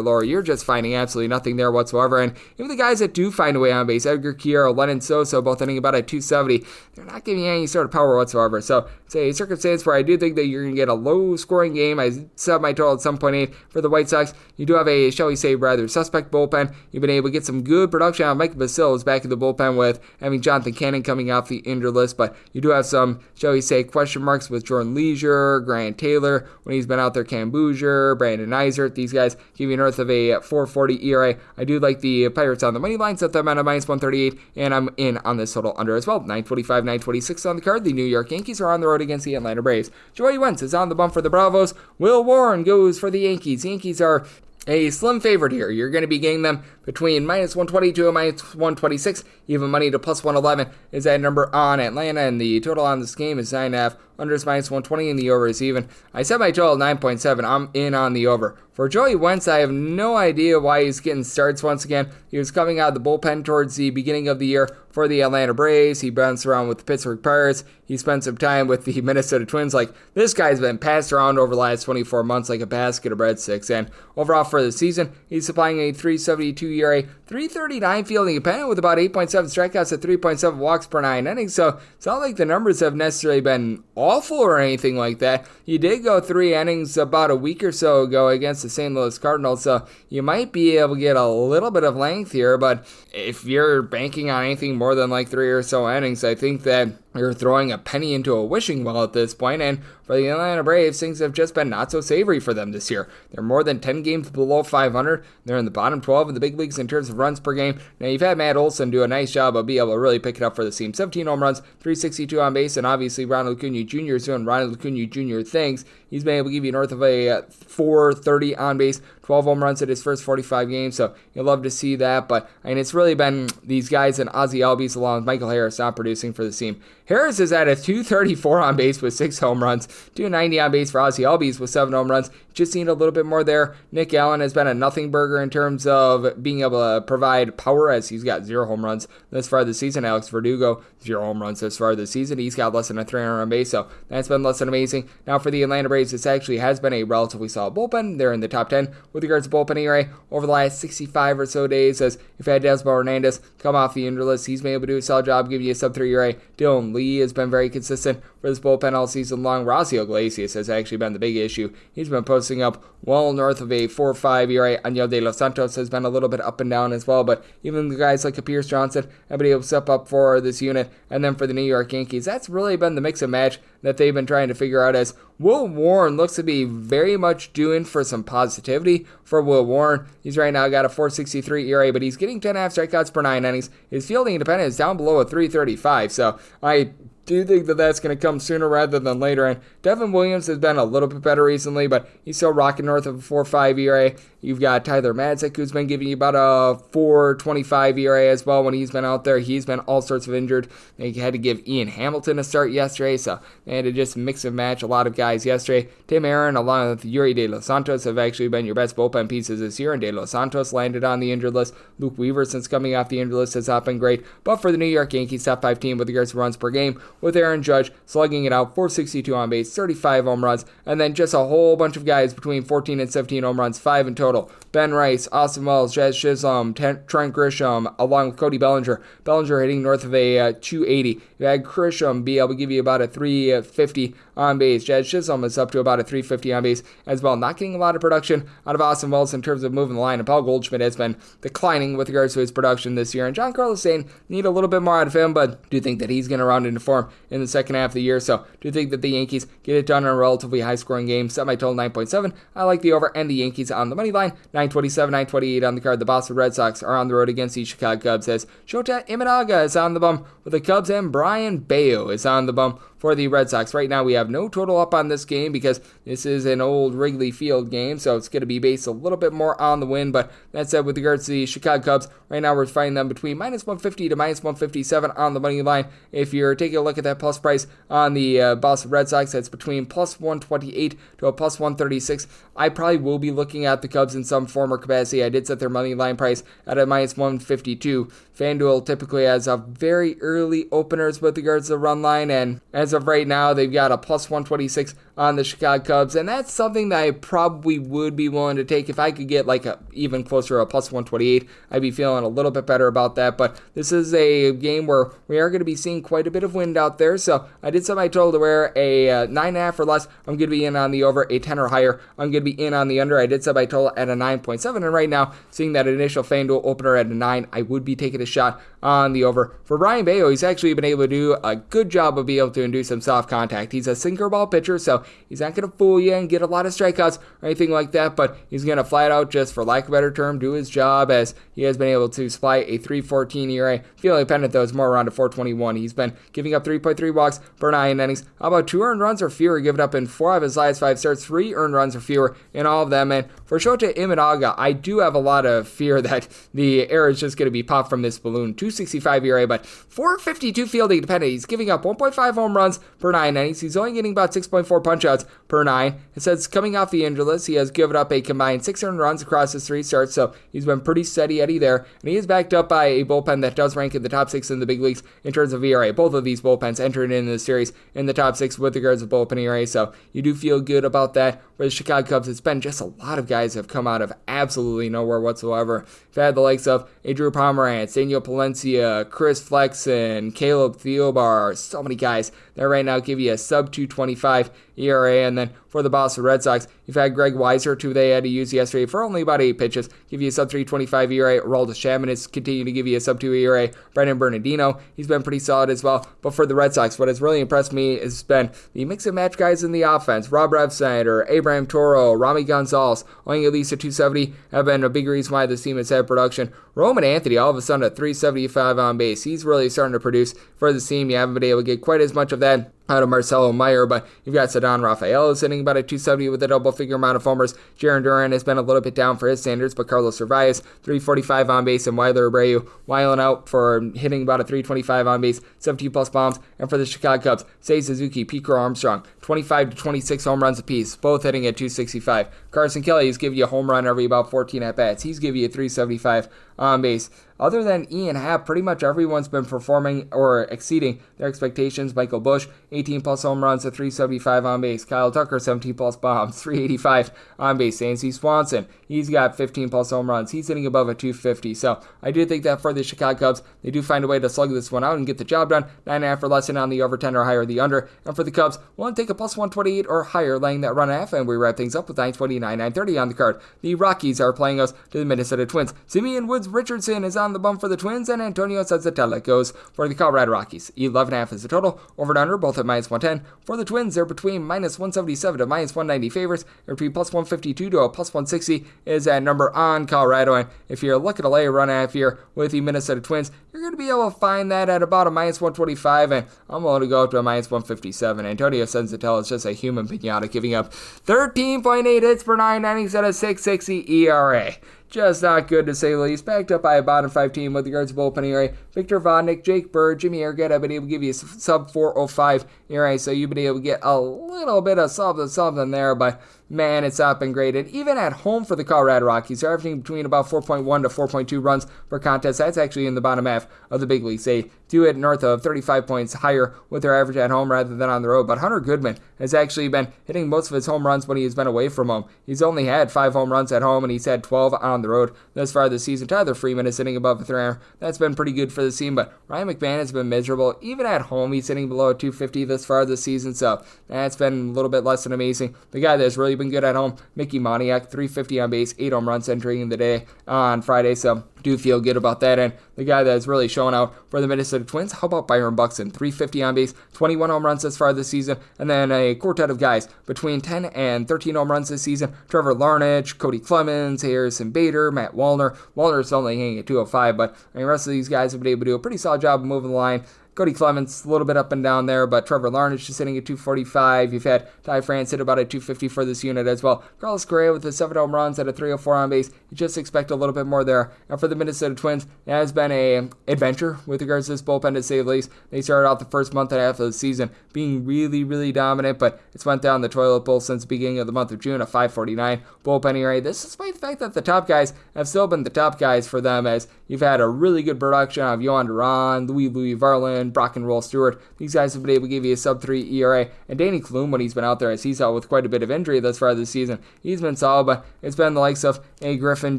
F: lower, you're just finding absolutely nothing there whatsoever. And even the guys that do find a way on base, Edgar Quiero, Lennon Sosa, both hitting about at 270, they're not giving you any sort of power whatsoever. So it's a circumstance where I do think that you're going to get a low-scoring game. I set my total at 7.8 for the White Sox. You do have a, shall we say, rather suspect bullpen. You've been able to get some good production out of Mike Basil's back in the bullpen with having Jonathan Cannon coming off the injured list, but you do have some, shall we say, question marks with Jordan Leisure, Grant Taylor, when he's been out there, Cam Bouger, Brandon Eisert. These guys give you north of a 4.40 ERA. I do like the Pirates on the money line, set them at a minus 138, and I'm in on this total under as well. 925, 926 on the card. The New York Yankees are on the road against the Atlanta Braves. Joey Wentz is on the bump for the Bravos. Will Warren goes for the Yankees. Yankees are a slim favorite here. You're going to be getting them between minus 122 and minus 126. Even money to plus 111 is that number on Atlanta, and the total on this game is 9.5. Under is minus 120, and the over is even. I set my total at 9.7. I'm in on the over. For Joey Wentz, I have no idea why he's getting starts once again. He was coming out of the bullpen towards the beginning of the year for the Atlanta Braves. He bounced around with the Pittsburgh Pirates. He spent some time with the Minnesota Twins. Like, this guy's been passed around over the last 24 months like a basket of breadsticks. And overall for the season, he's supplying a 3.72 ERA, 3.39 fielding opponent with about 8.7 strikeouts at 3.7 walks per 9 innings. So it's not like the numbers have necessarily been awful or anything like that. He did go 3 innings about a week or so ago against the St. Louis Cardinals, so you might be able to get a little bit of length here, but if you're banking on anything more than like 3 or so innings, I think that you're throwing a penny into a wishing well at this point. And for the Atlanta Braves, things have just been not so savory for them this year. They're more than 10 games below 500. They're in the bottom 12 of the big leagues in terms of runs per game. Now, you've had Matt Olson do a nice job of being able to really pick it up for the team. 17 home runs, 362 on base, and obviously Ronald Acuna Jr. is doing Ronald Acuna Jr. things. He's been able to give you north of a 430 on base, 12 home runs in his first 45 games, so you'll love to see that. But I mean, it's really been these guys and Ozzie Albies along with Michael Harris not producing for the team. Harris is at a 234 on base with 6 home runs, 290 on base for Ozzie Albies with 7 home runs. Just need a little bit more there. Nick Allen has been a nothing burger in terms of being able to provide power, as he's got 0 home runs thus far this season. Alex Verdugo, 0 home runs thus far this season. He's got less than a 300 on base, so that's been less than amazing. Now for the Atlanta Braves, this actually has been a relatively solid bullpen. They're in the top 10 with regards to bullpen ERA over the last 65 or so days, as you've had Desmond Hernandez come off the injured list. He's been able to do a solid job giving you a sub-3 ERA. Dylan Lee has been very consistent for this bullpen all season long. Rossio Iglesias has actually been the big issue. He's been posting up well north of a 4.5 ERA. Añel de los Santos has been a little bit up and down as well, but even the guys like Pierce Johnson have been able to step up for this unit. And then for the New York Yankees, that's really been the mix and match that they've been trying to figure out, as Will Warren looks to be very much doing for some positivity for Will Warren. He's right now got a 4.63 ERA, but he's getting 10.5 strikeouts per 9 innings. His fielding independence is down below a 3.35, so I do think that that's going to come sooner rather than later. And Devin Williams has been a little bit better recently, but he's still rocking north of a 4.5 ERA. You've got Tyler Madzik, who's been giving you about a 4.25 ERA as well when he's been out there. He's been all sorts of injured. They had to give Ian Hamilton a start yesterday, so they had to just mix and match a lot of guys yesterday. Tim Aaron, along with Yuri De Los Santos, have actually been your best bullpen pieces this year, and De Los Santos landed on the injured list. Luke Weaver, since coming off the injured list, has not been great. But for the New York Yankees, top 5 team with regards to runs per game, with Aaron Judge slugging it out, 462 on base, 35 home runs, and then just a whole bunch of guys between 14 and 17 home runs, 5 in total. Ben Rice, Austin Wells, Jazz Chisholm, Trent Grisham, along with Cody Bellinger. Bellinger hitting north of a 280. You had Grisham be able to give you about a 350 on base. Jazz Chisholm is up to about a 350 on base as well. Not getting a lot of production out of Austin Wells in terms of moving the line. And Paul Goldschmidt has been declining with regards to his production this year. And John Carlos saying need a little bit more out of him, but do think that he's going to round into form in the second half of the year. So do think that the Yankees get it done in a relatively high-scoring game. Set my total 9.7. I like the over and the Yankees on the money line. 927, 928 on the card. The Boston Red Sox are on the road against the Chicago Cubs as Shota Imanaga is on the bum for the Cubs and Brian Bayo is on the bum for the Red Sox. Right now we have no total up on this game because this is an old Wrigley Field game, so it's going to be based a little bit more on the win. But that said, with regards to the Chicago Cubs, right now we're finding them between minus 150 to minus 157 on the money line. If you're taking a look at that plus price on the Boston Red Sox, that's between plus 128 to a plus 136. I probably will be looking at the Cubs in some form or capacity. I did set their money line price at a minus 152. FanDuel typically has a very early openers with regards to the run line, and as of right now, they've got a plus 126 on the Chicago Cubs, and that's something that I probably would be willing to take. If I could get like a even closer to a plus 128, I'd be feeling a little bit better about that. But this is a game where we are going to be seeing quite a bit of wind out there, so I did set my total to where a 9.5 or less. I'm going to be in on the over. A 10 or higher, I'm going to be in on the under. I did set my total at a 9.7, and right now, seeing that initial FanDuel opener at a 9, I would be taking a shot on the over. For Brian Bayo, he's actually been able to do a good job of being able to induce some soft contact. He's a sinker ball pitcher, so he's not going to fool you and get a lot of strikeouts or anything like that, but he's going to flat out, just for lack of a better term, do his job, as he has been able to supply a 3.14 ERA. Fielding pennant, though, is more around a 4.21. He's been giving up 3.3 walks per 9 innings. How about 2 earned runs or fewer given up in 4 of his last 5 starts, 3 earned runs or fewer in all of them. And for Shota Imanaga, I do have a lot of fear that the air is just going to be popped from this balloon. 2.65 ERA, but 4.52 fielding dependent. He's giving up 1.5 home runs per 9 innings. He's only getting about 6.4 punch-outs per 9. It says coming off the injured list, he has given up a combined 6 earned runs across his 3 starts, so he's been pretty steady Eddie there. And he is backed up by a bullpen that does rank in the top 6 in the big leagues in terms of ERA. Both of these bullpens entered in the series in the top 6 with regards to bullpen ERA, so you do feel good about that. For the Chicago Cubs, it's been just a lot of guys have come out of absolutely nowhere whatsoever. We've had the likes of Adrian Pomeranz, Daniel Palencia, Chris Flexen, Caleb Thielbar, so many guys that right now give you a sub 2.25 ERA. And then for the Boston Red Sox, you've had Greg Weissert, who they had to use yesterday for only about 8 pitches, give you a sub 3.25 ERA. Aroldis Chapman is continuing to give you a sub 2 ERA. Brendan Bernardino, he's been pretty solid as well. But for the Red Sox, what has really impressed me has been the mix and match guys in the offense. Rob Refsnyder, Abraham Toro, Rami Gonzalez, owing at least a 270, have been a big reason why this team has had production. Roman Anthony, all of a sudden, at 375 on base. He's really starting to produce for the team. You haven't been able to get quite as much of that out of Marcelo Meyer, but you've got Ceddanne Rafael sitting about a 270 with a double-figure amount of homers. Jaron Duran has been a little bit down for his standards, but Carlos Cervantes, 345 on base, and Wilder Abreu wiling out for hitting about a 325 on base, 17-plus bombs. And for the Chicago Cubs, Seiya Suzuki, Pete Armstrong, 25 to 26 home runs apiece, both hitting at 265. Carson Kelly is giving you a home run every about 14 at-bats. He's giving you a 375 on base. Other than Ian Happ, pretty much everyone's been performing or exceeding their expectations. Michael Busch, 18-plus home runs at 375 on base. Kyle Tucker, 17-plus bombs, 385 on base. Nancy Swanson, he's got 15-plus home runs. He's hitting above a 250. So I do think that for the Chicago Cubs, they do find a way to slug this one out and get the job done. 9.5 or less in on the over, 10 or higher the under. And for the Cubs, we'll take a plus 128 or higher, laying that run half, and we wrap things up with 929, 930 on the card. The Rockies are playing us to the Minnesota Twins. Simeon Woods Richardson is on the bump for the Twins, and Antonio Senzatella goes for the Colorado Rockies. 11.5 is the total. Over and under, both at minus 110. For the Twins, they're between minus 177 to minus 190 favorites. They're between plus 152 to a plus 160 is that number on Colorado. And if you're looking to lay a run half here with the Minnesota Twins, you're going to be able to find that at about a minus 125, and I'm willing to go up to a minus 157. Antonio Senzatella is just a human pinata, giving up 13.8 hits per 9 innings at a 6.60 ERA. Just not good, to say the least. Backed up by a bottom 5 team with regards to bullpen ERA. Victor Vodnik, Jake Bird, Jimmy Erget have been able to give you a sub 4.05 ERA, so you've been able to get a little bit of something there, but man, it's not been great. And even at home for the Colorado Rockies, they're averaging between about 4.1 to 4.2 runs per contest. That's actually in the bottom half of the big leagues. They do it north of 35 points higher with their average at home rather than on the road. But Hunter Goodman has actually been hitting most of his home runs when he has been away from home. He's only had 5 home runs at home, and he's had 12 on the road thus far this season. Tyler Freeman is hitting above a 300. That's been pretty good for the team, but Ryan McMahon has been miserable. Even at home, he's hitting below 250 thus far this season, so that's been a little bit less than amazing. The guy that's really been good at home, Mickey Moniak, 350 on base, 8 home runs entering the day on Friday, so do feel good about that. And the guy that's really showing out for the Minnesota Twins, how about Byron Buxton? 350 on base, 21 home runs thus far this season, and then a quartet of guys between 10 and 13 home runs this season. Trevor Larnach, Cody Clemens, Harrison Bader, Matt Wallner. Wallner's only hanging at 205, but the rest of these guys have been able to do a pretty solid job of moving the line. Cody Clemens, a little bit up and down there, but Trevor Larnach is sitting at 245. You've had Ty France hit about a 250 for this unit as well. Carlos Correa with the 7 home runs at a 304 on base. You just expect a little bit more there. And for the Minnesota Twins, it has been an adventure with regards to this bullpen, to say the least. They started out the first month and a half of the season being really, really dominant, but it's went down the toilet bowl since the beginning of the month of June, a 5.49 bullpen ERA. This despite the fact that the top guys have still been the top guys for them, as you've had a really good production of Yohan Duran, Louis Varland, Brock and Roll Stewart. These guys have been able to give you a sub-3 ERA. And Danny Klum, when he's been out there, as he's out with quite a bit of injury thus far this season, he's been solid, but it's been the likes of A. Griffin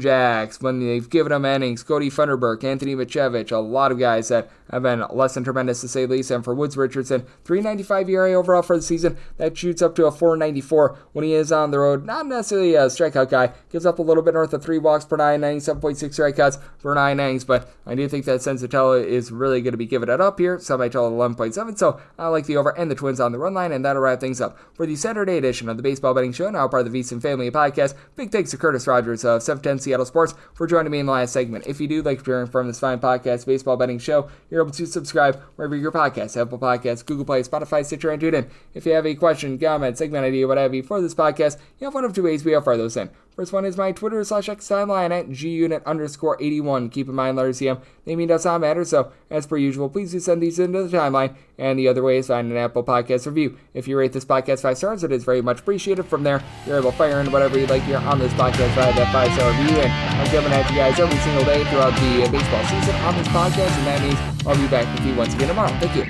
F: Jacks, when they've given him innings, Cody Funderburk, Anthony Michevich, a lot of guys that have been less than tremendous, to say the least. And for Woods Richardson, 3.95 ERA overall for the season. That shoots up to a 4.94 when he is on the road. Not necessarily a strikeout guy. Gives up a little bit north of 3 walks per 9 innings, 7.6 strikeouts per 9 innings, but I do think that Senzatella is really going to be giving it up here. Some might tell it 11.7, so I like the over and the Twins on the run line, and that'll wrap things up for the Saturday edition of the Baseball Betting Show, now part of the VSiN Family Podcast. Big thanks to Curtis Rogers of 710 Seattle Sports for joining me in the last segment. If you do like hearing from this fine podcast, Baseball Betting Show, you're able to subscribe wherever your podcasts, Apple Podcasts, Google Play, Spotify, Stitcher, and TuneIn. If you have a question, comment, segment idea, what have you for this podcast, you have one of 2 ways we offer those in. First one is my Twitter/X timeline at gunit_81. Keep in mind, letters CM, naming does not matter, so as per usual, please do send these into the timeline. And the other way is find an Apple Podcast review. If you rate this podcast 5 stars, it is very much appreciated. From there, you're able to fire in whatever you'd like here on this podcast via that 5-star review. And I'm coming at you guys every single day throughout the baseball season on this podcast, and that means I'll be back with you once again tomorrow. Thank you.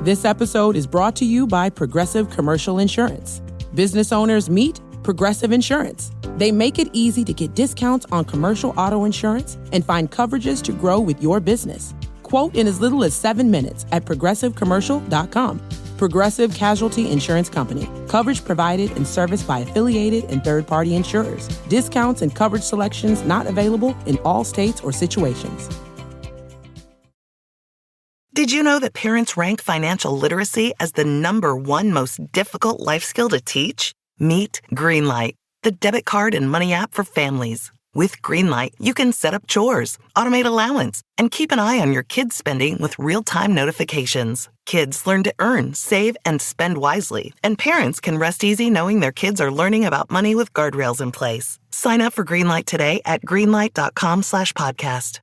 H: This episode is brought to you by Progressive Commercial Insurance. Business owners meet Progressive Insurance. They make it easy to get discounts on commercial auto insurance and find coverages to grow with your business. Quote in as little as 7 minutes at progressivecommercial.com. Progressive Casualty Insurance Company. Coverage provided and serviced by affiliated and third-party insurers. Discounts and coverage selections not available in all states or situations.
J: Did you know that parents rank financial literacy as the #1 most difficult life skill to teach? Meet Greenlight, the debit card and money app for families. With Greenlight, you can set up chores, automate allowance, and keep an eye on your kids' spending with real-time notifications. Kids learn to earn, save, and spend wisely, and parents can rest easy knowing their kids are learning about money with guardrails in place. Sign up for Greenlight today at greenlight.com/podcast.